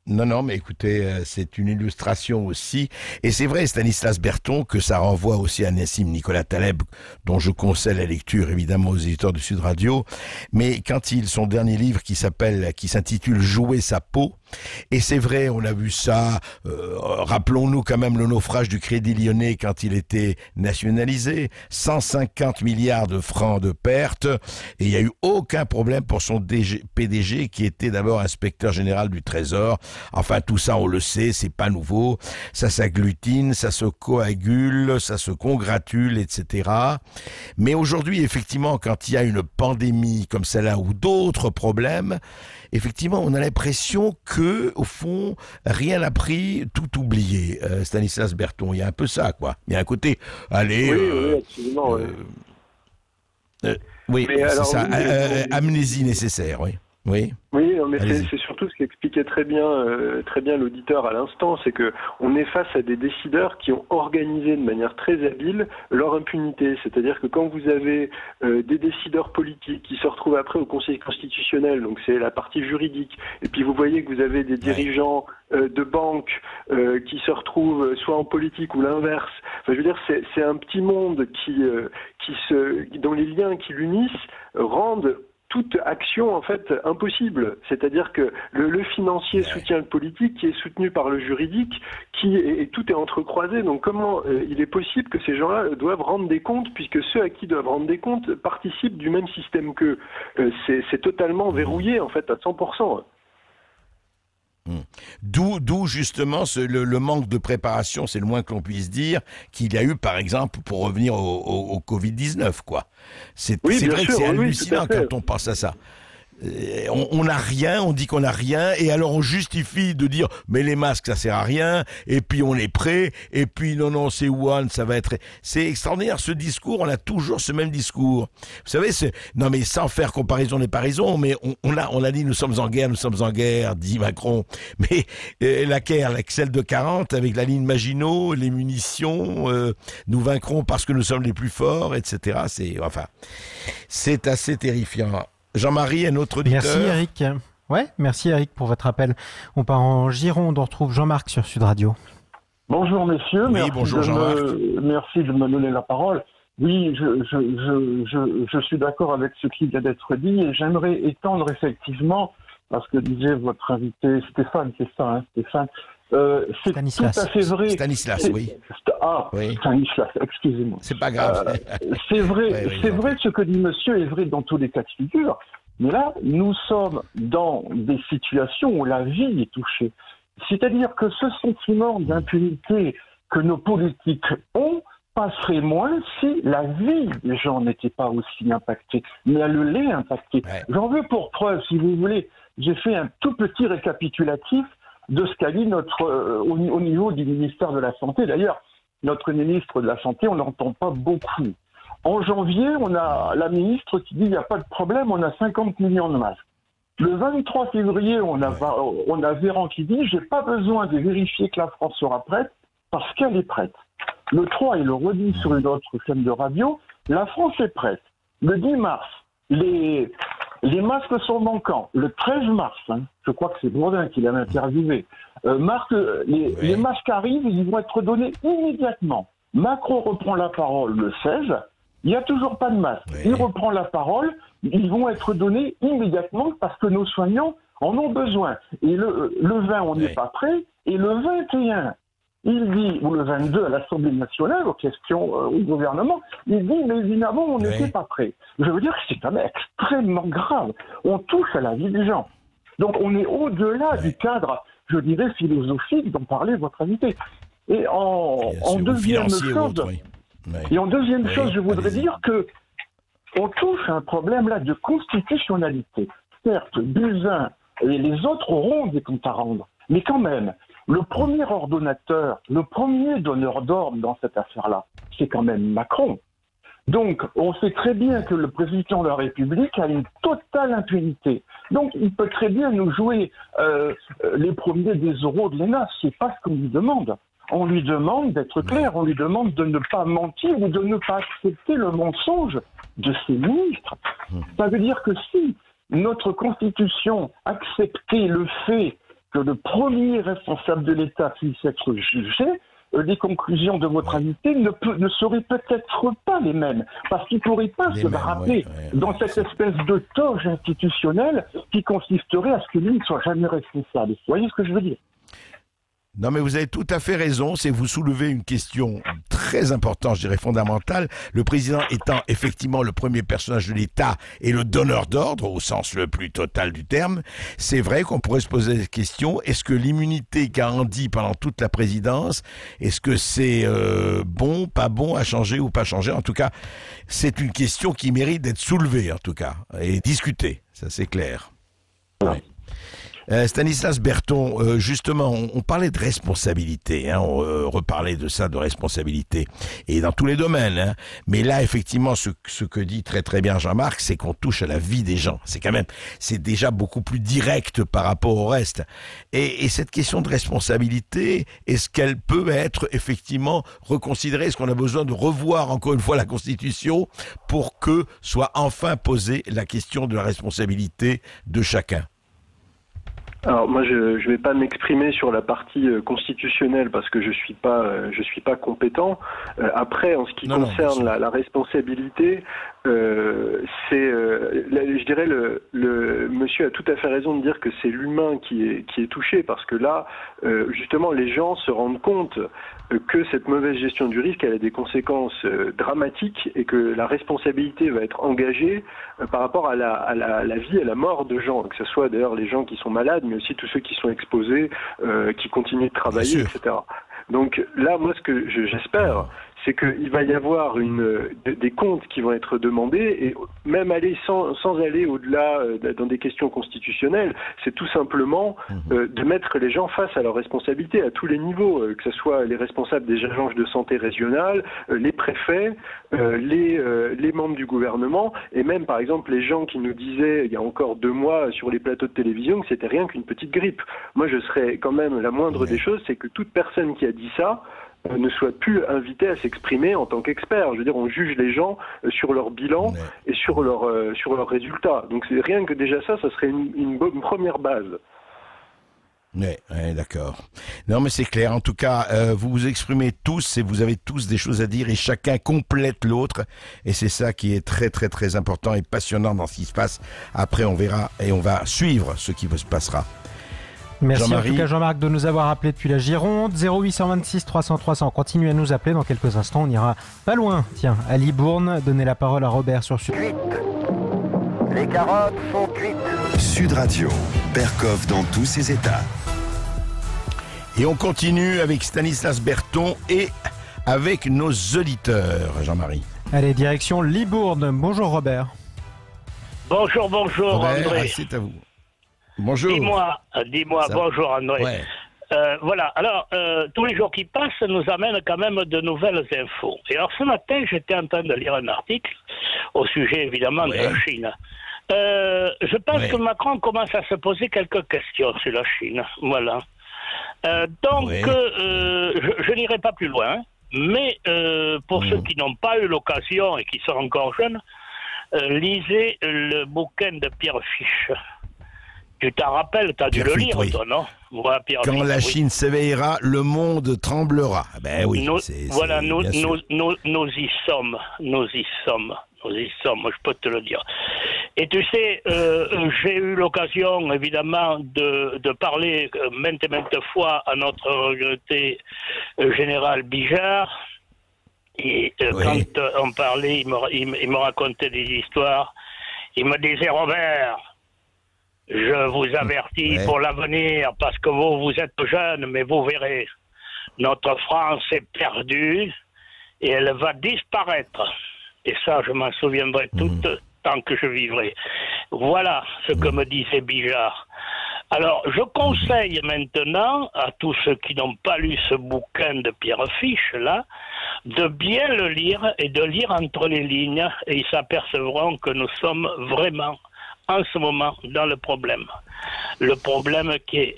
Non, mais écoutez, c'est une illustration aussi. Et c'est vrai, Stanislas Berton, que ça renvoie aussi à Nassim Nicolas Taleb, dont je conseille la lecture, évidemment, aux éditeurs de Sud Radio. Mais quand son dernier livre qui s'intitule « Jouer sa peau », et c'est vrai, on a vu ça, rappelons-nous quand même le naufrage du Crédit Lyonnais quand il était nationalisé, 150 milliards de francs de pertes, et il n'y a eu aucun problème pour son PDG qui était d'abord inspecteur général du Trésor. Enfin, tout ça, on le sait, c'est pas nouveau. Ça s'agglutine, ça se coagule, ça se congratule, etc. Mais aujourd'hui, effectivement, quand il y a une pandémie comme celle-là ou d'autres problèmes, effectivement, on a l'impression que, au fond, rien n'a pris, tout oublié. Stanislas Berton, il y a un peu ça, quoi. Il y a un côté, allez... Oui, absolument, oui, c'est ça, amnésie nécessaire, oui. Oui, mais c'est surtout ce qu'expliquait très bien l'auditeur à l'instant, c'est que on est face à des décideurs qui ont organisé de manière très habile leur impunité. C'est-à-dire que quand vous avez des décideurs politiques qui se retrouvent après au Conseil constitutionnel, donc c'est la partie juridique, et puis vous voyez que vous avez des dirigeants de banques qui se retrouvent soit en politique ou l'inverse. Enfin, je veux dire, c'est un petit monde dont les liens qui l'unissent rendent toute action en fait impossible. C'est-à-dire que le financier soutient le politique qui est soutenu par le juridique et tout est entrecroisé. Donc comment il est possible que ces gens-là doivent rendre des comptes puisque ceux à qui doivent rendre des comptes participent du même système qu'eux. C'est totalement verrouillé en fait à 100%. D'où justement le manque de préparation, c'est le moins que l'on puisse dire, qu'il y a eu par exemple pour revenir au Covid-19, quoi. C'est vrai que c'est hallucinant quand on pense à ça. On n'a rien, on dit qu'on n'a rien, et alors on justifie de dire mais les masques ça sert à rien, et puis on est prêt, et puis non c'est Wuhan, ça va être... C'est extraordinaire ce discours, on a toujours ce même discours. Vous savez, non mais sans faire comparaison des paraisons, mais on a dit nous sommes en guerre, dit Macron, mais laquelle celle de 40 avec la ligne Maginot, les munitions, nous vaincrons parce que nous sommes les plus forts, etc. C'est assez terrifiant. Jean-Marie, un autre auditeur. Merci Eric. Merci Eric pour votre appel. On part en Gironde, on retrouve Jean-Marc sur Sud Radio. Bonjour messieurs, bonjour Jean-Marc. Merci de me donner la parole. Oui, je suis d'accord avec ce qui vient d'être dit et j'aimerais étendre effectivement, parce que disait votre invité Stéphane, c'est ça, hein, Stéphane. C'est Stanislas. Tout à fait vrai. Stanislas, oui. Oui. Stanislas, excusez-moi. C'est pas grave. C'est vrai, vrai, ce que dit monsieur est vrai dans tous les cas de figure. Mais là, nous sommes dans des situations où la vie est touchée. C'est-à-dire que ce sentiment d'impunité que nos politiques ont passerait moins si la vie des gens n'était pas aussi impactée. Mais elle l'est impactée. J'en veux pour preuve, si vous voulez, j'ai fait un tout petit récapitulatif de ce qu'a dit au niveau du ministère de la Santé. D'ailleurs, notre ministre de la Santé, on n'entend pas beaucoup. En janvier, on a la ministre qui dit il n'y a pas de problème, on a 50 millions de masques. Le 23 février, on a Véran qui dit j'ai pas besoin de vérifier que la France sera prête parce qu'elle est prête. Le 3, il le redit sur une autre chaîne de radio, la France est prête. Le 10 mars, les masques sont manquants. Le 13 mars, je crois que c'est Bourdin qui l'a interviewé, les masques arrivent, ils vont être donnés immédiatement. Macron reprend la parole le 16, il n'y a toujours pas de masques. Il reprend la parole, ils vont être donnés immédiatement parce que nos soignants en ont besoin. Et le 20, on n'est pas prêt, et le 21, il dit, ou le 22 à l'Assemblée nationale, aux questions au gouvernement, il dit, mais évidemment, on n'était pas prêt. Je veux dire que c'est quand même extrêmement grave. On touche à la vie des gens. Donc on est au-delà du cadre, je dirais, philosophique dont parlait votre invité. Et en deuxième chose, je voudrais dire que on touche à un problème là de constitutionnalité. Certes, Buzyn et les autres auront des comptes à rendre, mais quand même, le premier ordonnateur, le premier donneur d'ordre dans cette affaire-là, c'est quand même Macron. Donc, on sait très bien que le président de la République a une totale impunité. Donc, il peut très bien nous jouer les premiers des euros de l'ENA. C'est pas ce qu'on lui demande. On lui demande d'être clair, on lui demande de ne pas mentir ou de ne pas accepter le mensonge de ses ministres. Ça veut dire que si notre Constitution acceptait le fait que le premier responsable de l'État puisse être jugé, les conclusions de votre invité ne seraient peut-être pas les mêmes, parce qu'il ne pourrait pas se draper dans cette espèce de toge institutionnelle qui consisterait à ce que lui ne soit jamais responsable. Vous voyez ce que je veux dire? Non, mais vous avez tout à fait raison, c'est vous soulevez une question très importante, je dirais fondamentale. Le président étant effectivement le premier personnage de l'État et le donneur d'ordre, au sens le plus total du terme, c'est vrai qu'on pourrait se poser la question, est-ce que l'immunité garantie pendant toute la présidence, est-ce que c'est bon, pas bon, à changer ou pas changer? En tout cas, c'est une question qui mérite d'être soulevée, en tout cas, et discutée, ça c'est clair. Ouais. Stanislas Berton, justement, on parlait de responsabilité, hein, on reparlait de ça, de responsabilité, et dans tous les domaines. Hein, mais là, effectivement, ce que dit très très bien Jean-Marc, c'est qu'on touche à la vie des gens. C'est déjà beaucoup plus direct par rapport au reste. Et cette question de responsabilité, est-ce qu'elle peut être effectivement reconsidérée? Est-ce qu'on a besoin de revoir encore une fois la Constitution pour que soit enfin posée la question de la responsabilité de chacun? Alors moi je vais pas m'exprimer sur la partie constitutionnelle parce que je suis pas compétent. Après en ce qui concerne la responsabilité, je dirais le monsieur a tout à fait raison de dire que c'est l'humain qui est touché parce que là justement les gens se rendent compte que cette mauvaise gestion du risque elle a des conséquences dramatiques et que la responsabilité va être engagée par rapport à la vie, à la mort de gens, que ce soit d'ailleurs les gens qui sont malades, mais aussi tous ceux qui sont exposés, qui continuent de travailler, etc. Donc là, moi, ce que j'espère, c'est qu'il va y avoir des comptes qui vont être demandés, et même aller sans aller au-delà dans des questions constitutionnelles, c'est tout simplement de mettre les gens face à leurs responsabilités à tous les niveaux, que ce soit les responsables des agences de santé régionales, les préfets, les membres du gouvernement, et même par exemple les gens qui nous disaient il y a encore 2 mois sur les plateaux de télévision que c'était rien qu'une petite grippe. Moi je serais quand même la moindre des choses, c'est que toute personne qui a dit ça ne soit plus invité à s'exprimer en tant qu'expert. Je veux dire, on juge les gens sur leur bilan et sur leurs résultats. Donc c'est rien que déjà ça serait une première base. Oui, d'accord. Non, mais c'est clair. En tout cas, vous vous exprimez tous et vous avez tous des choses à dire et chacun complète l'autre. Et c'est ça qui est très, très, très important et passionnant dans ce qui se passe. Après, on verra et on va suivre ce qui se passera. Merci en tout cas Jean-Marc de nous avoir appelé depuis la Gironde. 0826 300 300. Continuez à nous appeler dans quelques instants. On ira pas loin. Tiens, à Libourne, donnez la parole à Robert sur Sud. Les carottes sont cuites. Sud Radio, Berkov dans tous ses états. Et on continue avec Stanislas Berton et avec nos auditeurs, Jean-Marie. Allez, direction Libourne. Bonjour Robert. Bonjour Robert, André. C'est à vous. Bonjour. Dis-moi, bonjour André. Ouais. Voilà, alors tous les jours qui passent nous amènent quand même de nouvelles infos. Et alors ce matin, j'étais en train de lire un article au sujet évidemment de la Chine. Je pense que Macron commence à se poser quelques questions sur la Chine. Voilà. Je n'irai pas plus loin, mais pour ceux qui n'ont pas eu l'occasion et qui sont encore jeunes, lisez le bouquin de Pierre Fiche. Tu t'en rappelles, tu as dû le lire, toi, non? Voilà, Quand la Chine s'éveillera, le monde tremblera. Ben oui. Nous y sommes. Je peux te le dire. Et tu sais, j'ai eu l'occasion, évidemment, de parler maintes et maintes fois à notre regretté général Bijard. Et quand on parlait, il me racontait des histoires. Il me disait, Robert, je vous avertis pour l'avenir, parce que vous êtes jeune, mais vous verrez, notre France est perdue et elle va disparaître. Et ça, je m'en souviendrai tout tant que je vivrai. Voilà ce que me disait Bijard. Alors, je conseille maintenant à tous ceux qui n'ont pas lu ce bouquin de Pierre Fiche, là, de bien le lire et de lire entre les lignes, et ils s'apercevront que nous sommes vraiment en ce moment dans le problème. Le problème qui est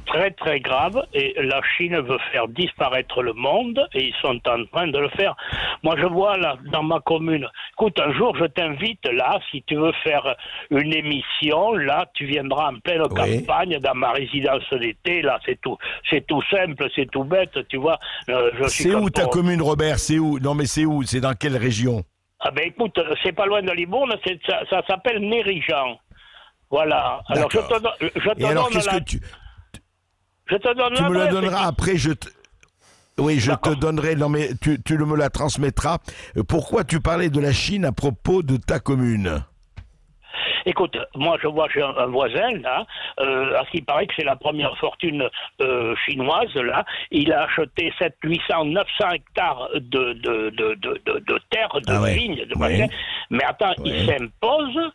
très très grave, et la Chine veut faire disparaître le monde, et ils sont en train de le faire. Moi je vois là, dans ma commune, écoute, un jour je t'invite là, si tu veux faire une émission, là tu viendras en pleine campagne dans ma résidence d'été, là c'est tout simple, c'est tout bête, tu vois. C'est où ta commune, Robert? C'est où? Non mais c'est où? C'est dans quelle région? Ah ben écoute, c'est pas loin de Libourne, ça s'appelle Nérigeant. Voilà. Alors je te Et alors qu'est-ce que tu me la donneras après, Oui, je te donnerai, non mais tu me la transmettras. Pourquoi tu parlais de la Chine à propos de ta commune? Écoute, moi je vois, j'ai un voisin là, à ce qui paraît que c'est la première fortune chinoise là. Il a acheté 700, 800, 900 hectares de terre, de vignes, de machin. Mais attends, il s'impose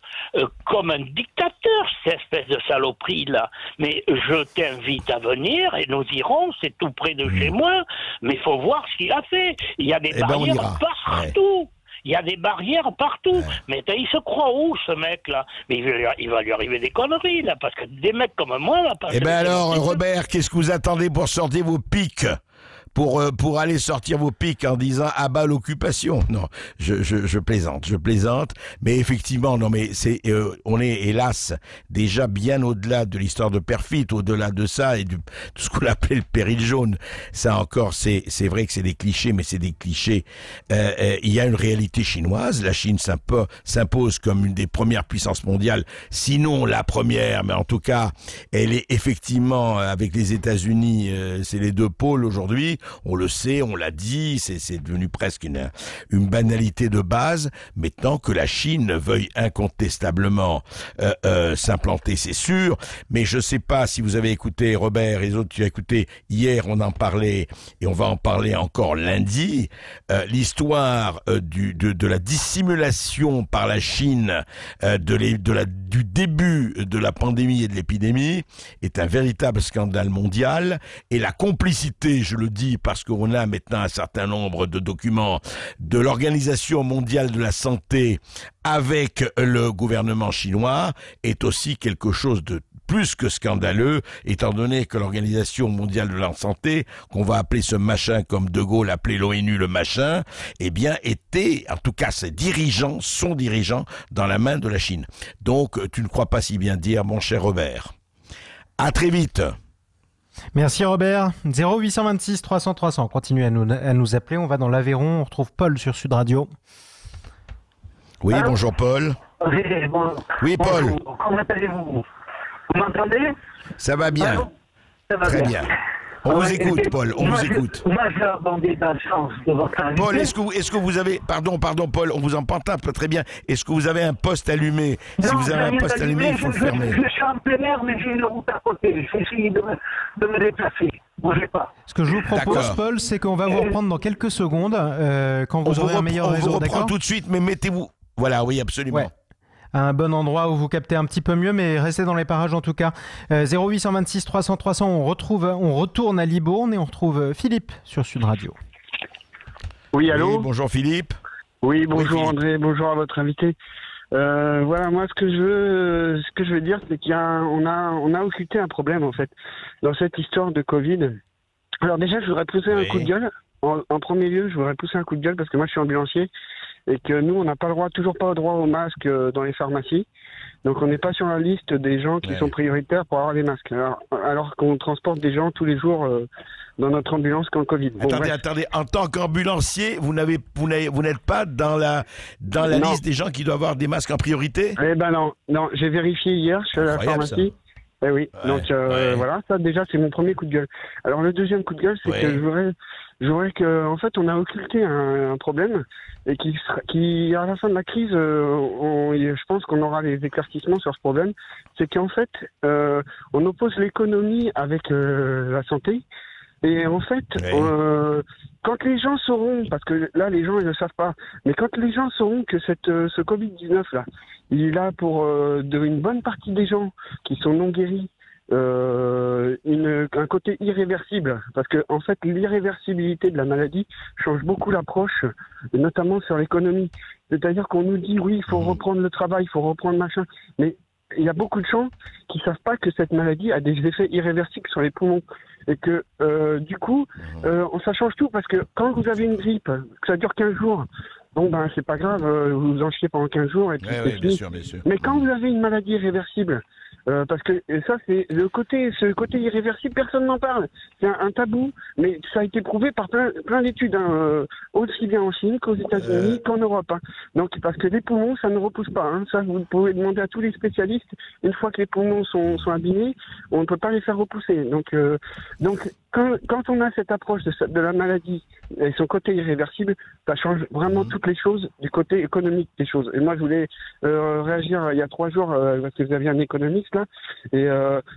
comme un dictateur, cette espèce de saloperie là. Mais je t'invite à venir et nous irons, c'est tout près de chez moi. Mais il faut voir ce qu'il a fait. Il y a des barrières partout. Il y a des barrières partout. Mais il se croit où, ce mec-là? Mais il va lui arriver des conneries, là, parce que des mecs comme moi, là... Eh ben alors, Robert, qu'est-ce que vous attendez pour sortir vos pics? Pour aller sortir vos pics en disant « à bas l'occupation ». Non, je plaisante, mais effectivement, non mais on est hélas déjà bien au-delà de l'histoire de Perfit, au-delà de ça et de ce qu'on appelait le péril jaune. Ça encore, c'est vrai que c'est des clichés, mais c'est des clichés. Il y a une réalité chinoise, la Chine s'impose comme une des premières puissances mondiales, sinon la première, mais en tout cas, elle est effectivement, avec les États-Unis, c'est les deux pôles aujourd'hui. On le sait, on l'a dit, c'est devenu presque une banalité de base. Maintenant que la Chine veuille incontestablement s'implanter, c'est sûr. Mais je ne sais pas si vous avez écouté, Robert et les autres, tu as écouté, hier on en parlait et on va en parler encore lundi. L'histoire de la dissimulation par la Chine du début de la pandémie et de l'épidémie est un véritable scandale mondial. Et la complicité, je le dis, parce qu'on a maintenant un certain nombre de documents de l'Organisation mondiale de la santé avec le gouvernement chinois, est aussi quelque chose de plus que scandaleux, étant donné que l'Organisation mondiale de la santé, qu'on va appeler ce machin comme De Gaulle appelait l'ONU le machin, eh bien était, en tout cas ses dirigeants, son dirigeant, dans la main de la Chine. Donc tu ne crois pas si bien dire, mon cher Robert. À très vite. Merci Robert. 0826 300 300. Continuez à nous appeler. On va dans l'Aveyron. On retrouve Paul sur Sud Radio. Oui, bonjour Paul. Oui, Paul. Bonjour. Comment allez-vous? Vous m'entendez? Ça va bien. Ça va très bien. On vous écoute, Paul, on vous écoute. Moi, j'ai abondé dans le sens de votre invité. Paul, est-ce que vous avez... Pardon, Paul, on vous entend pas très bien. Est-ce que vous avez un poste allumé? Si vous avez un poste allumé, il faut le fermer. Je suis en plein air, mais j'ai une route à côté. Je vais essayer de me déplacer. Bougez pas. Ce que je vous propose, Paul, c'est qu'on va vous reprendre dans quelques secondes, quand vous aurez un meilleur réseau, d'accord? On vous reprend tout de suite, mais mettez-vous... Voilà, oui, absolument. Ouais. À un bon endroit où vous captez un petit peu mieux, mais restez dans les parages en tout cas. 0826 300 300, on retourne à Libourne et on retrouve Philippe sur Sud Radio. Oui, allô? Oui, bonjour Philippe. Oui, bonjour André, bonjour à votre invité. Voilà, moi ce que je veux dire, c'est qu'on a occulté un problème en fait dans cette histoire de Covid. Alors déjà, je voudrais pousser un coup de gueule. En premier lieu, je voudrais pousser un coup de gueule parce que moi je suis ambulancier et que nous on n'a pas le droit, toujours pas le droit au masque dans les pharmacies. Donc on n'est pas sur la liste des gens qui sont prioritaires pour avoir des masques. Alors qu'on transporte des gens tous les jours dans notre ambulance qui ont le Covid. Bon, attendez, en tant qu'ambulancier, vous n'êtes pas dans la liste des gens qui doivent avoir des masques en priorité? Eh ben non, j'ai vérifié hier, je suis à la pharmacie. Eh oui, donc voilà, ça déjà c'est mon premier coup de gueule. Alors le deuxième coup de gueule, c'est que je voudrais que, en fait, on a occulté un problème et qui à la fin de la crise, je pense qu'on aura des éclaircissements sur ce problème. C'est qu'en fait, on oppose l'économie avec la santé. Et en fait, quand les gens sauront, parce que là les gens ils ne savent pas, mais quand les gens sauront que ce Covid-19 là, il est là pour une bonne partie des gens qui sont non guéris, un côté irréversible, parce que en fait l'irréversibilité de la maladie change beaucoup l'approche, notamment sur l'économie. C'est-à-dire qu'on nous dit oui, il faut reprendre le travail, il faut reprendre machin, mais il y a beaucoup de gens qui savent pas que cette maladie a des effets irréversibles sur les poumons. Et que, du coup, ça change tout. Parce que quand vous avez une grippe, que ça dure 15 jours, bon, ben, c'est pas grave, vous en chiez pendant 15 jours et puis c'est fini. Bien sûr. Mais quand vous avez une maladie irréversible, parce que ça, c'est ce côté irréversible, personne n'en parle. C'est un tabou, mais ça a été prouvé par plein d'études, aussi bien en Chine qu'aux États-Unis qu'en Europe. Donc, parce que les poumons, ça ne repousse pas. Ça, vous pouvez demander à tous les spécialistes. Une fois que les poumons sont abîmés, on ne peut pas les faire repousser. Donc, quand on a cette approche de la maladie et son côté irréversible, ça change vraiment toutes les choses du côté économique des choses. Et moi, je voulais réagir il y a 3 jours parce que vous aviez un économiste là. Et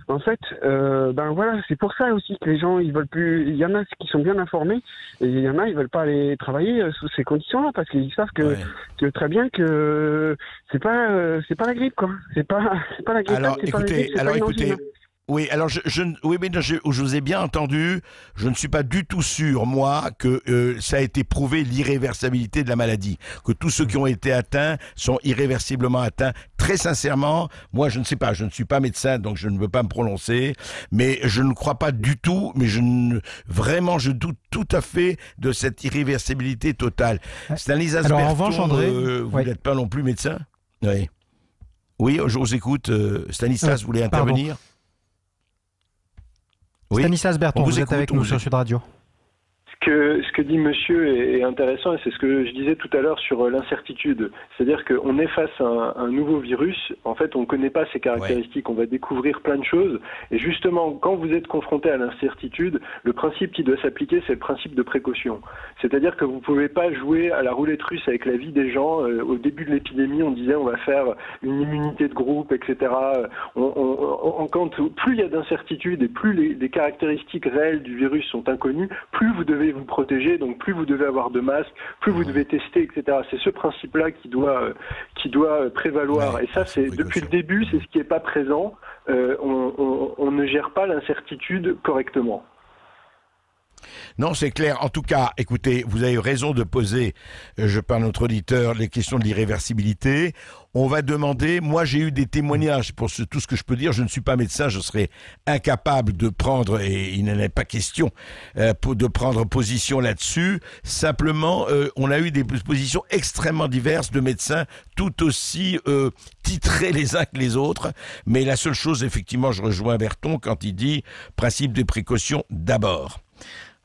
en fait, voilà, c'est pour ça aussi que les gens ils veulent plus. Il y en a qui sont bien informés et il y en a ils veulent pas aller travailler sous ces conditions-là parce qu'ils savent que très bien que c'est pas la grippe quoi. C'est pas la grippe. Alors écoutez. Oui, alors je vous ai bien entendu. Je ne suis pas du tout sûr, moi, que ça a été prouvé l'irréversibilité de la maladie, que tous ceux qui ont été atteints sont irréversiblement atteints. Très sincèrement, moi, je ne sais pas. Je ne suis pas médecin, donc je ne veux pas me prononcer. Mais je ne crois pas du tout. Mais je doute tout à fait de cette irréversibilité totale. Stanislas Berton, en revanche, André, vous n'êtes pas non plus médecin ? Oui, je vous écoute. Stanislas, vous voulez intervenir ? Stanislas Berton, vous êtes avec nous sur Sud Radio. Ce que dit monsieur est intéressant et c'est ce que je disais tout à l'heure sur l'incertitude. C'est-à-dire qu'on est face à un nouveau virus, en fait on ne connaît pas ses caractéristiques, on va découvrir plein de choses et justement quand vous êtes confronté à l'incertitude, le principe qui doit s'appliquer c'est le principe de précaution. C'est-à-dire que vous ne pouvez pas jouer à la roulette russe avec la vie des gens. Au début de l'épidémie on disait on va faire une immunité de groupe, etc. Plus il y a d'incertitude et plus les caractéristiques réelles du virus sont inconnues, plus vous devez vous protéger, donc plus vous devez avoir de masques, plus vous devez tester, etc. C'est ce principe-là qui doit prévaloir. Et ça, c'est depuis le début, c'est ce qui n'est pas présent. On ne gère pas l'incertitude correctement. Non, c'est clair. En tout cas, écoutez, vous avez raison de poser, je parle à notre auditeur, les questions de l'irréversibilité. On va demander, moi j'ai eu des témoignages pour tout ce que je peux dire, je ne suis pas médecin, je serais incapable de prendre, et il n'en est pas question, de prendre position là-dessus. Simplement, on a eu des positions extrêmement diverses de médecins, tout aussi titrés les uns que les autres. Mais la seule chose, effectivement, je rejoins Berton quand il dit principe de précaution d'abord.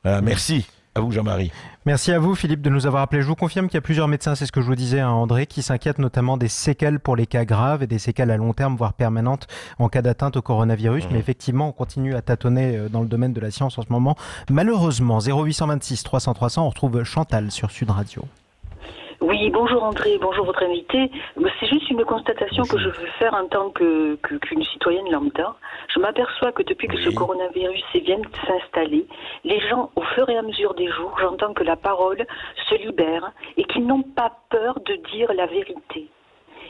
Voilà, merci. À vous, Jean-Marie. Merci à vous, Philippe, de nous avoir appelés. Je vous confirme qu'il y a plusieurs médecins, c'est ce que je vous disais, André, qui s'inquiètent notamment des séquelles pour les cas graves et des séquelles à long terme, voire permanentes, en cas d'atteinte au coronavirus. Mais effectivement, on continue à tâtonner dans le domaine de la science en ce moment. Malheureusement, 0826 300 300, on retrouve Chantal sur Sud Radio. Oui, bonjour André, bonjour votre invité. C'est juste une constatation que je veux faire en tant qu'une citoyenne lambda. Je m'aperçois que depuis que ce coronavirus vient de s'installer, les gens, au fur et à mesure des jours, j'entends que la parole se libère et qu'ils n'ont pas peur de dire la vérité.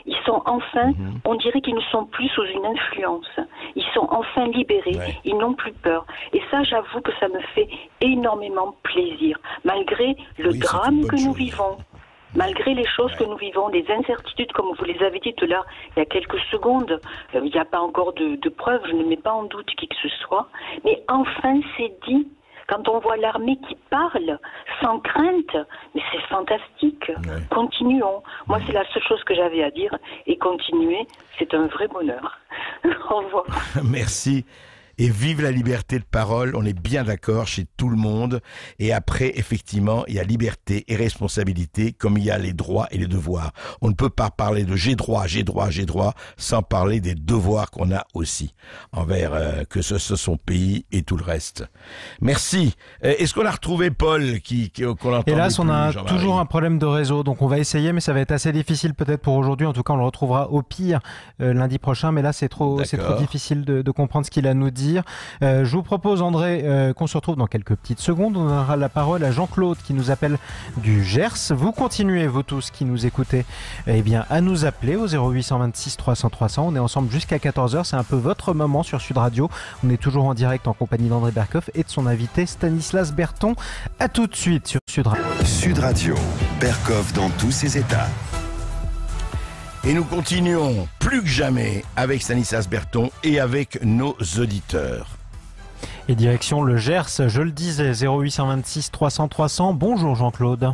Ils sont enfin, on dirait qu'ils ne sont plus sous une influence. Ils sont enfin libérés, ils n'ont plus peur. Et ça, j'avoue que ça me fait énormément plaisir, malgré le drame que nous vivons. Malgré les choses que nous vivons, les incertitudes, comme vous les avez dites là, il y a quelques secondes, il n'y a pas encore de preuves, je ne mets pas en doute qui que ce soit, mais enfin c'est dit. Quand on voit l'armée qui parle sans crainte, mais c'est fantastique. Continuons. Moi, c'est la seule chose que j'avais à dire. Et continuer, c'est un vrai bonheur. Au revoir. Merci. Et vive la liberté de parole, on est bien d'accord chez tout le monde. Et après, effectivement, il y a liberté et responsabilité, comme il y a les droits et les devoirs. On ne peut pas parler de j'ai droit, sans parler des devoirs qu'on a aussi, envers que ce soit son pays et tout le reste. Merci. Est-ce qu'on a retrouvé Paul qu'on entend? Hélas, on a toujours un problème de réseau, donc on va essayer, mais ça va être assez difficile peut-être pour aujourd'hui. En tout cas, on le retrouvera au pire lundi prochain, mais là, c'est trop difficile de comprendre ce qu'il a à nous dire. Je vous propose, André, qu'on se retrouve dans quelques petites secondes. On aura la parole à Jean-Claude qui nous appelle du Gers. Vous continuez, vous tous qui nous écoutez, à nous appeler au 0826 300 300. On est ensemble jusqu'à 14h. C'est un peu votre moment sur Sud Radio. On est toujours en direct en compagnie d'André Berkoff et de son invité Stanislas Berton. À tout de suite sur Sud Radio. Sud Radio, Berkoff dans tous ses états. Et nous continuons plus que jamais avec Stanislas Berthon et avec nos auditeurs. Et direction le Gers, je le disais, 0826 300 300. Bonjour Jean-Claude.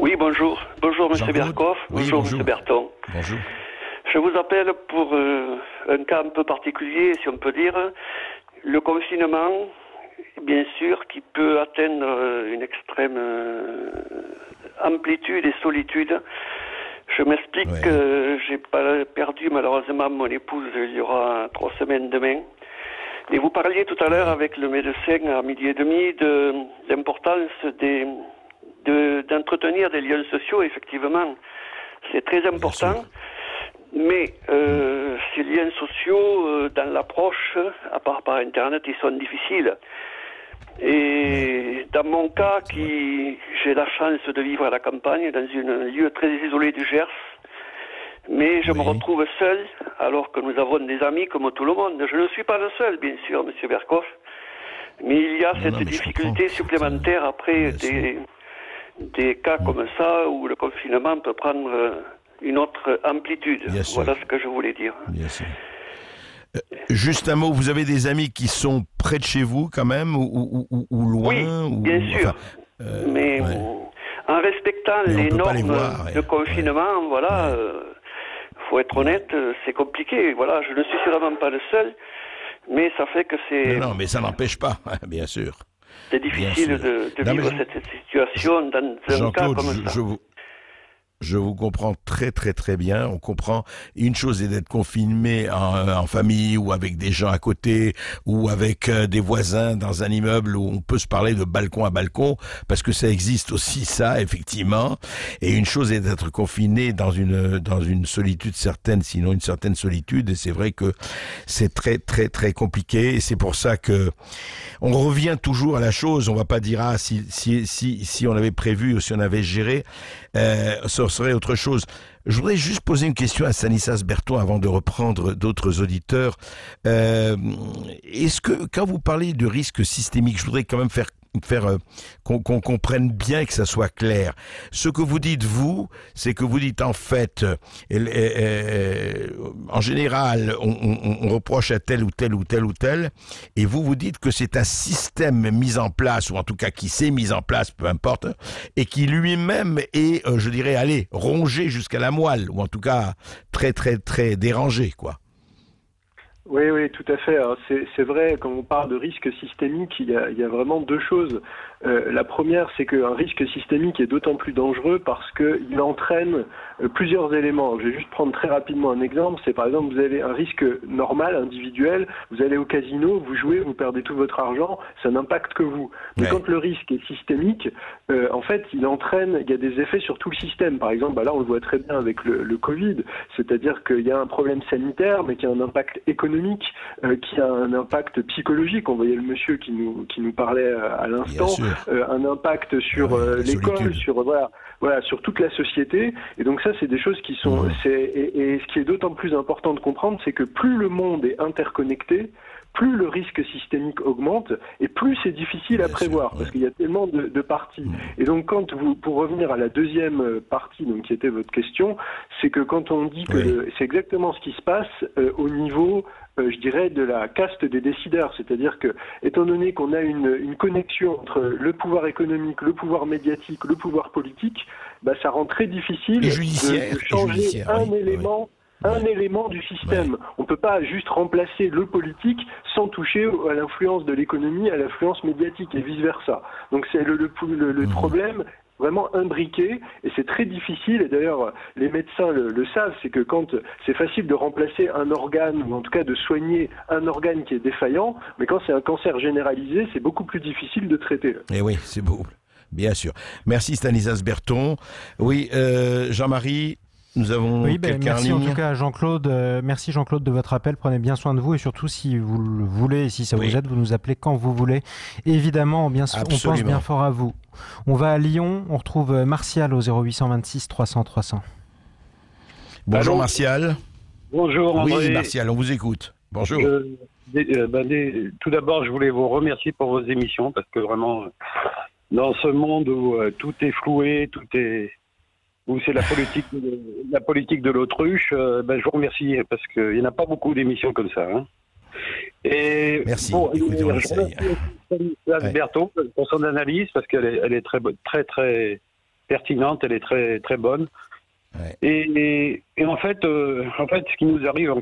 Oui, bonjour. Bonjour Monsieur Bercoff. Oui, bonjour Monsieur Berthon. Bonjour. Je vous appelle pour un cas un peu particulier, si on peut dire. Le confinement, bien sûr, qui peut atteindre une extrême amplitude et solitude. Je m'explique que j'ai pas perdu malheureusement mon épouse il y aura 3 semaines demain. Et vous parliez tout à l'heure avec le médecin à 12h30 de l'importance d'entretenir des liens sociaux. Effectivement, c'est très important. Mais ces liens sociaux, dans l'approche, à part par Internet, ils sont difficiles. Et dans mon cas, j'ai la chance de vivre à la campagne, dans un lieu très isolé du Gers, mais je me retrouve seul, alors que nous avons des amis comme tout le monde. Je ne suis pas le seul, bien sûr, Monsieur Bercoff, mais il y a cette difficulté supplémentaire après des cas comme ça, où le confinement peut prendre une autre amplitude. Voilà ce que je voulais dire. Bien sûr. Juste un mot, vous avez des amis qui sont près de chez vous quand même, ou loin? Oui, bien sûr. Mais en respectant les normes de confinement, voilà, faut être honnête, c'est compliqué. Voilà, je ne suis sûrement pas le seul, mais ça fait que c'est... Non, mais ça n'empêche pas, bien sûr. C'est difficile de vivre cette situation dans un cas comme ça. Je vous comprends très très très bien. On comprend. Une chose est d'être confiné en famille ou avec des gens à côté ou avec des voisins dans un immeuble où on peut se parler de balcon à balcon, parce que ça existe aussi, ça, effectivement. Et une chose est d'être confiné dans une solitude certaine, sinon une certaine solitude. Et c'est vrai que c'est très très très compliqué. Et c'est pour ça que on revient toujours à la chose. On va pas dire si on avait prévu ou si on avait géré, ça serait autre chose. Je voudrais juste poser une question à Stanislas Berthon avant de reprendre d'autres auditeurs. Est-ce que, quand vous parlez de risque systémique, je voudrais quand même faire qu'on comprenne bien, que ça soit clair. Ce que vous dites, vous, c'est que vous dites en fait, en général, on reproche à tel ou tel ou tel ou tel, et vous dites que c'est un système mis en place, ou en tout cas qui s'est mis en place, peu importe, et qui lui-même est, je dirais, rongé jusqu'à la moelle, ou en tout cas très très très dérangé, quoi. Oui, oui, tout à fait. C'est vrai, quand on parle de risque systémique, il y a vraiment 2 choses. La première, c'est qu'un risque systémique est d'autant plus dangereux parce qu'il entraîne plusieurs éléments. Je vais juste prendre très rapidement un exemple. C'est par exemple, vous avez un risque normal, individuel, vous allez au casino, vous jouez, vous perdez tout votre argent, ça n'impacte que vous. Mais quand le risque est systémique, en fait, il y a des effets sur tout le système. Par exemple, là, on le voit très bien avec le Covid, c'est-à-dire qu'il y a un problème sanitaire, mais qui a un impact économique, qui a un impact psychologique. On voyait le monsieur qui nous parlait à l'instant, un impact sur l'école, sur sur toute la société. Et donc ça, c'est des choses qui sont... Et ce qui est d'autant plus important de comprendre, c'est que plus le monde est interconnecté, plus le risque systémique augmente et plus c'est difficile à prévoir parce qu'il y a tellement de parties. Et donc pour revenir à la deuxième partie, donc qui était votre question, c'est que quand on dit que c'est exactement ce qui se passe au niveau, je dirais, de la caste des décideurs, c'est-à-dire que, étant donné qu'on a une connexion entre le pouvoir économique, le pouvoir médiatique, le pouvoir politique, ça rend très difficile de changer un élément du système. On ne peut pas juste remplacer le politique sans toucher à l'influence de l'économie, à l'influence médiatique et vice-versa. Donc c'est le problème vraiment imbriqué, et c'est très difficile, et d'ailleurs les médecins le savent, c'est que quand c'est facile de remplacer un organe, ou en tout cas de soigner un organe qui est défaillant, mais quand c'est un cancer généralisé, c'est beaucoup plus difficile de traiter. Et oui, c'est beau, bien sûr. Merci Stanislas Berthon. Oui, Jean-Marie, nous avons quelqu'un merci en ligne. En tout cas Jean-Claude, merci Jean-Claude de votre appel, prenez bien soin de vous et surtout si vous le voulez et si ça vous aide, vous nous appelez quand vous voulez. Évidemment, on pense bien fort à vous. On va à Lyon, on retrouve Martial au 0826 300 300. Bonjour Allô Martial. Bonjour André. Oui Martial, on vous écoute. Bonjour. Tout d'abord, je voulais vous remercier pour vos émissions parce que vraiment, dans ce monde où tout est floué, tout est où c'est la politique de l'autruche, je vous remercie, parce qu'il n'y en a pas beaucoup d'émissions comme ça. Hein. Et merci. Bon, Berthaud pour son analyse, parce qu'elle est très, très pertinente, elle est très, très bonne. Ouais. Et en fait, ce qui nous arrive,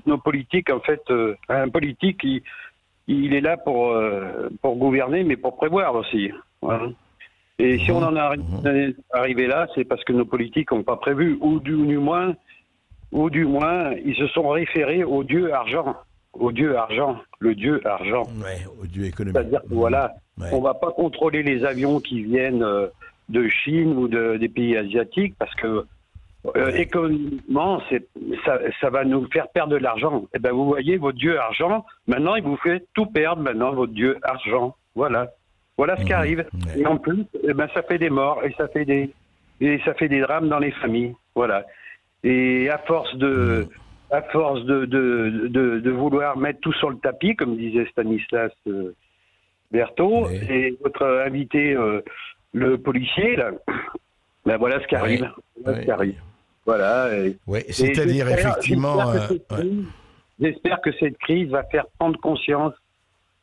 nos politiques, un politique, il est là pour gouverner, mais pour prévoir aussi. Voilà. Et si on en est arrivé là, c'est parce que nos politiques n'ont pas prévu, ou du moins, ils se sont référés au dieu argent. Le dieu argent. Ouais, au dieu économique. C'est-à-dire que on va pas contrôler les avions qui viennent de Chine ou des pays asiatiques, parce que économiquement, ça va nous faire perdre de l'argent. Et ben, vous voyez, votre dieu argent, maintenant, il vous fait tout perdre, votre dieu argent. Voilà ce qui arrive. Ouais. Et en plus, ça fait des morts, et ça fait des drames dans les familles. Voilà. Et à force de vouloir mettre tout sur le tapis, comme disait Stanislas Berthaud, et votre invité, le policier, là, voilà ce qui arrive. Voilà. C'est-à-dire, effectivement... J'espère que cette crise va faire prendre conscience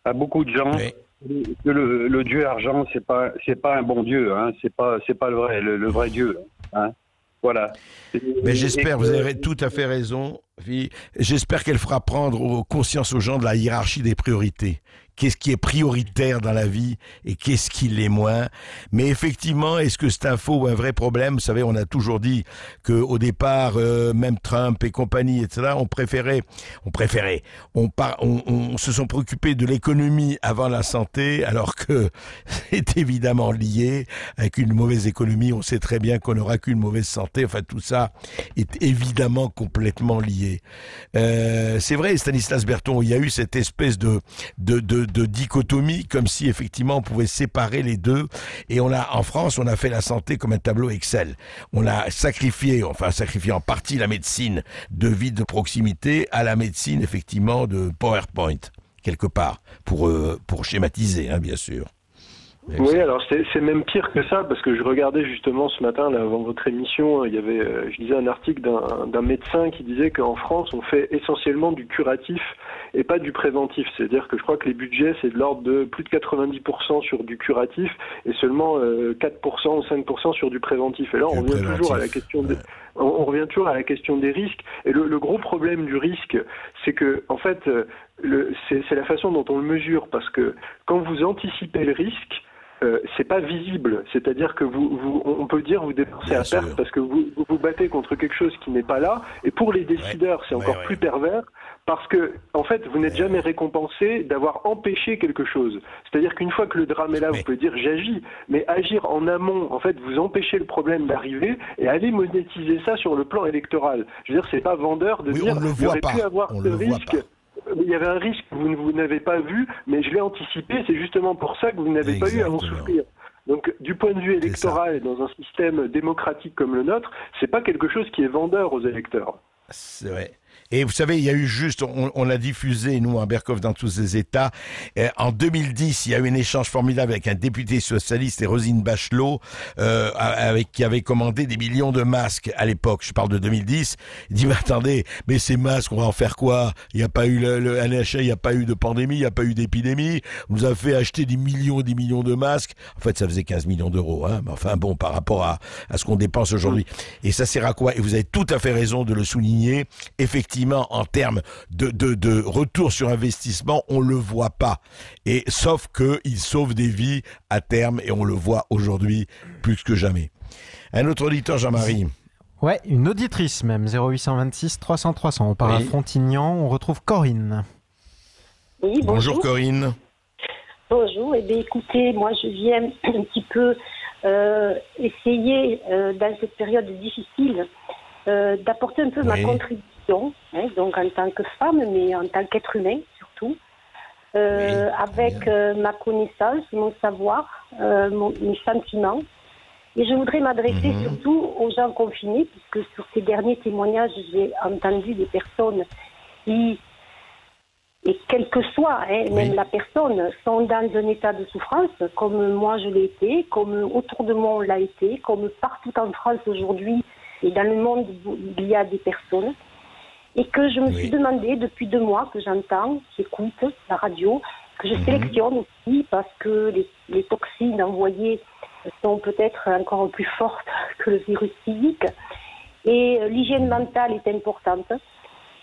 à beaucoup de gens que le dieu argent, c'est pas un bon dieu, hein, c'est pas le vrai dieu, hein. Voilà. Mais j'espère, vous avez tout à fait raison. J'espère qu'elle fera prendre conscience aux gens de la hiérarchie des priorités. Qu'est-ce qui est prioritaire dans la vie et qu'est-ce qui l'est moins. Mais effectivement, est-ce que c'est un faux ou un vrai problème? Vous savez, on a toujours dit qu'au départ, même Trump et compagnie, etc., on se sont préoccupés de l'économie avant la santé, alors que c'est évidemment lié. Avec une mauvaise économie, on sait très bien qu'on n'aura qu'une mauvaise santé. Enfin, tout ça est évidemment complètement lié. C'est vrai, Stanislas Berthaud, il y a eu cette espèce de dichotomie, comme si effectivement on pouvait séparer les deux. Et en France, on a fait la santé comme un tableau Excel. On a sacrifié en partie la médecine de vie de proximité à la médecine effectivement de PowerPoint, quelque part, pour schématiser, hein, bien sûr. Oui, alors c'est même pire que ça, parce que je regardais justement ce matin, là, avant votre émission, il y avait, je lisais un article d'un médecin qui disait qu'en France, on fait essentiellement du curatif et pas du préventif. C'est-à-dire que je crois que les budgets, c'est de l'ordre de plus de 90% sur du curatif et seulement 4% ou 5% sur du préventif. Et là, on revient toujours à la question on revient toujours à la question des risques. Et le gros problème du risque, c'est que, en fait, c'est la façon dont on le mesure, parce que quand vous anticipez le risque, c'est pas visible, c'est-à-dire que on peut dire vous dépensez à perte parce que vous battez contre quelque chose qui n'est pas là, et pour les décideurs c'est encore plus pervers, parce que en fait vous n'êtes jamais récompensé d'avoir empêché quelque chose. C'est-à-dire qu'une fois que le drame est là, vous pouvez dire j'agis, mais agir en amont, en fait vous empêchez le problème d'arriver et aller monétiser ça sur le plan électoral. Je veux dire, c'est pas vendeur de dire il aurait pu avoir ce risque. Il y avait un risque que vous n'avez pas vu, mais je l'ai anticipé, c'est justement pour ça que vous n'avez pas eu à en souffrir. Donc, du point de vue électoral, dans un système démocratique comme le nôtre, c'est pas quelque chose qui est vendeur aux électeurs. C'est vrai. Et vous savez, il y a eu juste, on l'a diffusé, nous, à Berkhof, dans tous les États. En 2010, il y a eu un échange formidable avec un député socialiste et Roselyne Bachelot, qui avait commandé des millions de masques à l'époque. Je parle de 2010. Il dit, mais attendez, mais ces masques, on va en faire quoi? Il n'y a pas eu un achat, il n'y a pas eu de pandémie, il n'y a pas eu d'épidémie. On nous a fait acheter des millions et des millions de masques. En fait, ça faisait 15 millions d'euros, hein. Mais enfin, bon, par rapport à ce qu'on dépense aujourd'hui. Et ça sert à quoi? Et vous avez tout à fait raison de le souligner. Effectivement, en termes de retour sur investissement, on le voit pas. Et sauf que il sauve des vies à terme, et on le voit aujourd'hui plus que jamais. Un autre auditeur, Jean-Marie. Ouais, une auditrice même, 0826 300 300. On part à Frontignan, on retrouve Corinne. Oui, bonjour Corinne. Bonjour, écoutez, moi je viens un petit peu essayer dans cette période difficile d'apporter un peu ma contribution. Donc en tant que femme, mais en tant qu'être humain surtout, avec ma connaissance, mon savoir, mes sentiments. Et je voudrais m'adresser surtout aux gens confinés, puisque sur ces derniers témoignages, j'ai entendu des personnes qui et quel que soit, même la personne, sont dans un état de souffrance, comme moi je l'ai été, comme autour de moi on l'a été, comme partout en France aujourd'hui et dans le monde il y a des personnes, et que je me suis demandé depuis 2 mois que j'entends, j'écoute la radio, que je sélectionne aussi parce que les toxines envoyées sont peut-être encore plus fortes que le virus physique, et l'hygiène mentale est importante.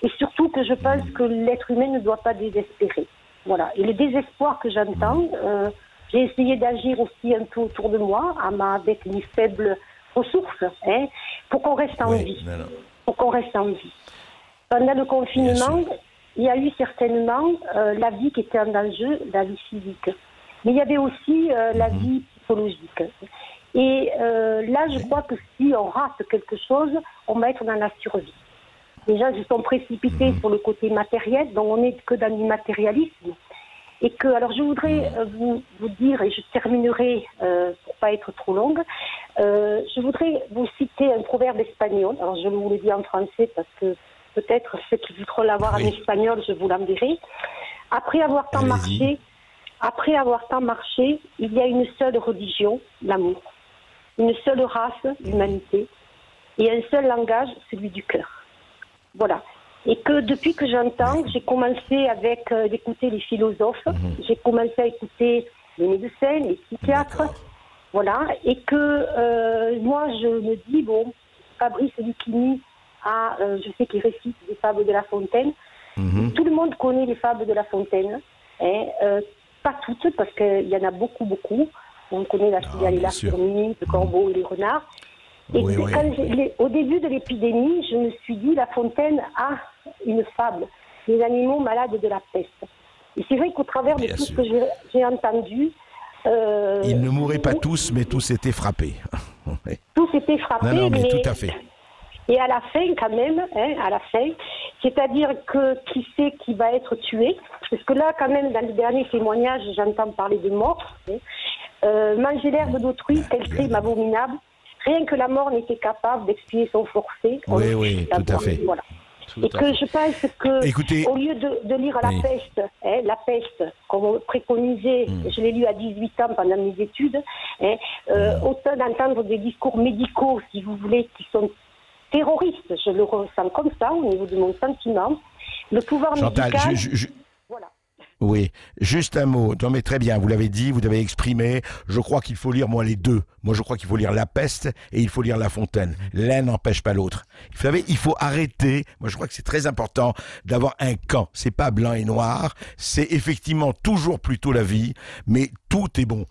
Et surtout que je pense que l'être humain ne doit pas désespérer. Voilà. Et le désespoir que j'entends, j'ai essayé d'agir aussi un peu autour de moi, avec une faible ressource, pour qu'on reste en vie. Pour qu'on reste en vie. Pendant le confinement, il y a eu certainement la vie qui était en danger, la vie physique. Mais il y avait aussi la vie psychologique. Et là, je crois que si on rate quelque chose, on va être dans la survie. Les gens se sont précipités sur le côté matériel, donc on n'est que dans l'immatérialisme. Et que, alors je voudrais vous dire, et je terminerai pour pas être trop longue, je voudrais vous citer un proverbe espagnol. Alors je vous le dis en français parce que peut-être ceux qui voudront l'avoir en espagnol, je vous l'enverrai. Après avoir tant marché, il y a une seule religion, l'amour. Une seule race, l'humanité. Et un seul langage, celui du cœur. Voilà. Et que depuis que j'entends, j'ai commencé d'écouter les philosophes, j'ai commencé à écouter les médecins, les psychiatres, voilà, et que moi je me dis, bon, Fabrice Lucchini je sais qu'il récite les fables de La Fontaine, tout le monde connaît les fables de La Fontaine, pas toutes, parce qu'il y en a beaucoup, on connaît la cigale et la fourmi, le corbeau et les renards. Et au début de l'épidémie, je me suis dit, La Fontaine a une fable, les animaux malades de la peste. Et c'est vrai qu'au travers de tout ce que j'ai entendu... ils ne mouraient pas tous, mais tous étaient frappés. Tous étaient frappés, non, mais tout à fait. Et à la fin, quand même, à la fin, c'est-à-dire que qui sait qui va être tué, parce que là, quand même, dans les derniers témoignages, j'entends parler de mort. Manger l'herbe d'autrui, quel crime abominable. Rien que la mort n'était capable d'expier son forfait. Oui, tout à fait. Voilà. Et que je pense que, écoutez, au lieu de lire la peste, comme on préconisait, je l'ai lu à 18 ans pendant mes études, autant d'entendre des discours médicaux, si vous voulez, qui sont terroristes, je le ressens comme ça, au niveau de mon sentiment. Le pouvoir Chantal, médical... Voilà. Oui, juste un mot. Non mais très bien, vous l'avez dit, vous l'avez exprimé. Je crois qu'il faut lire, moi, les deux. Moi, je crois qu'il faut lire La Peste et il faut lire La Fontaine. L'un n'empêche pas l'autre. Vous savez, il faut arrêter. Moi, je crois que c'est très important d'avoir un camp. C'est pas blanc et noir. C'est effectivement toujours plutôt la vie, mais tout est bon.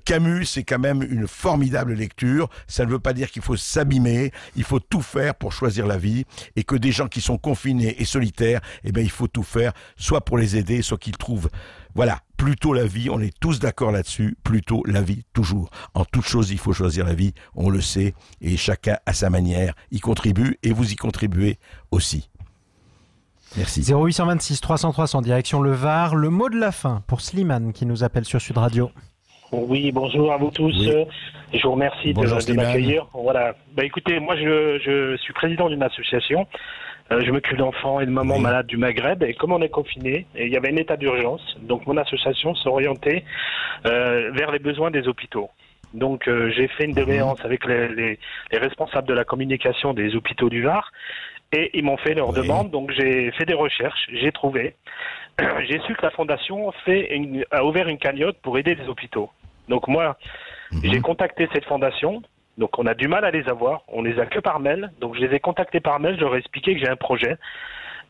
Camus, c'est quand même une formidable lecture. Ça ne veut pas dire qu'il faut s'abîmer. Il faut tout faire pour choisir la vie et que des gens qui sont confinés et solitaires, eh ben, il faut tout faire, soit pour les aider, soit qu'ils trouvent. Voilà, plutôt la vie, on est tous d'accord là-dessus, plutôt la vie, toujours. En toute chose, il faut choisir la vie, on le sait, et chacun à sa manière y contribue, et vous y contribuez aussi. Merci. 0826 303 en direction Le Var, le mot de la fin pour Slimane qui nous appelle sur Sud Radio. Oui, bonjour à vous tous. Oui. Je vous remercie de m'accueillir. Voilà. Écoutez, moi je suis président d'une association. Je m'occupe d'enfants et de mamans malades du Maghreb. Et comme on est confiné, il y avait un état d'urgence. Donc mon association s'est orientée vers les besoins des hôpitaux. Donc j'ai fait une doléance avec les responsables de la communication des hôpitaux du Var. Et ils m'ont fait leur demande. Donc j'ai fait des recherches. J'ai trouvé. J'ai su que la Fondation a ouvert une cagnotte pour aider les hôpitaux. Donc moi, j'ai contacté cette fondation. Donc on a du mal à les avoir, on les a que par mail. Donc je les ai contactés par mail, je leur ai expliqué que j'ai un projet.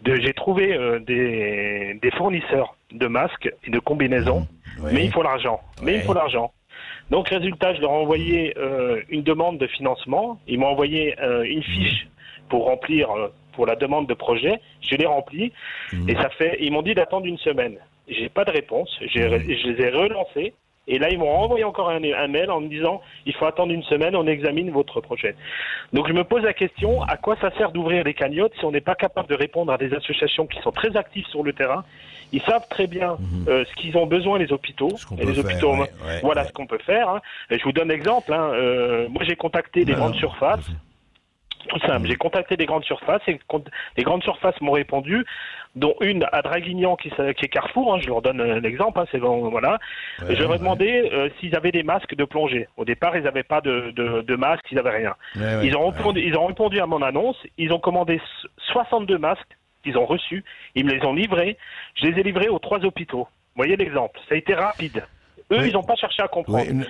J'ai trouvé des fournisseurs de masques et de combinaisons, mais il faut l'argent. Donc résultat, je leur ai envoyé une demande de financement. Ils m'ont envoyé une fiche pour remplir pour la demande de projet. Je l'ai remplie et ils m'ont dit d'attendre une semaine. J'ai pas de réponse. Je les ai relancés. Et là, ils m'ont renvoyé encore un mail en me disant « Il faut attendre une semaine, on examine votre projet ». Donc je me pose la question, à quoi ça sert d'ouvrir des cagnottes si on n'est pas capable de répondre à des associations qui sont très actives sur le terrain. Ils savent très bien ce qu'ils ont besoin, les hôpitaux. Voilà ce qu'on peut faire. Hein. Et je vous donne l'exemple. Moi, j'ai contacté des grandes surfaces. Tout simple. J'ai contacté des grandes surfaces et les grandes surfaces m'ont répondu, dont une à Draguignan qui est Carrefour. Hein, je leur donne un exemple. Hein, voilà. Je leur ai demandé s'ils avaient des masques de plongée. Au départ, ils n'avaient pas de masques, ils n'avaient rien. Ils ont répondu à mon annonce. Ils ont commandé 62 masques qu'ils ont reçus. Ils me les ont livrés. Je les ai livrés aux 3 hôpitaux. Vous voyez l'exemple. Ça a été rapide. Eux, ils n'ont pas cherché à comprendre.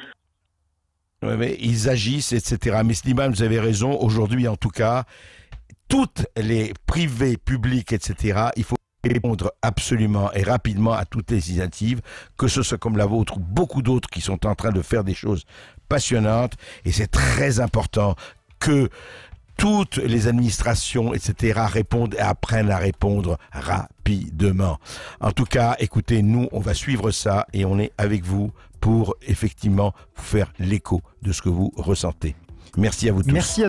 Oui, mais ils agissent, etc. Mais Slimane, vous avez raison. Aujourd'hui, en tout cas, toutes les privés, publics, etc., il faut répondre absolument et rapidement à toutes les initiatives, que ce soit comme la vôtre ou beaucoup d'autres qui sont en train de faire des choses passionnantes. Et c'est très important que toutes les administrations, etc., répondent et apprennent à répondre rapidement. En tout cas, écoutez, nous, on va suivre ça et on est avec vous pour effectivement vous faire l'écho de ce que vous ressentez. Merci à vous tous. Merci à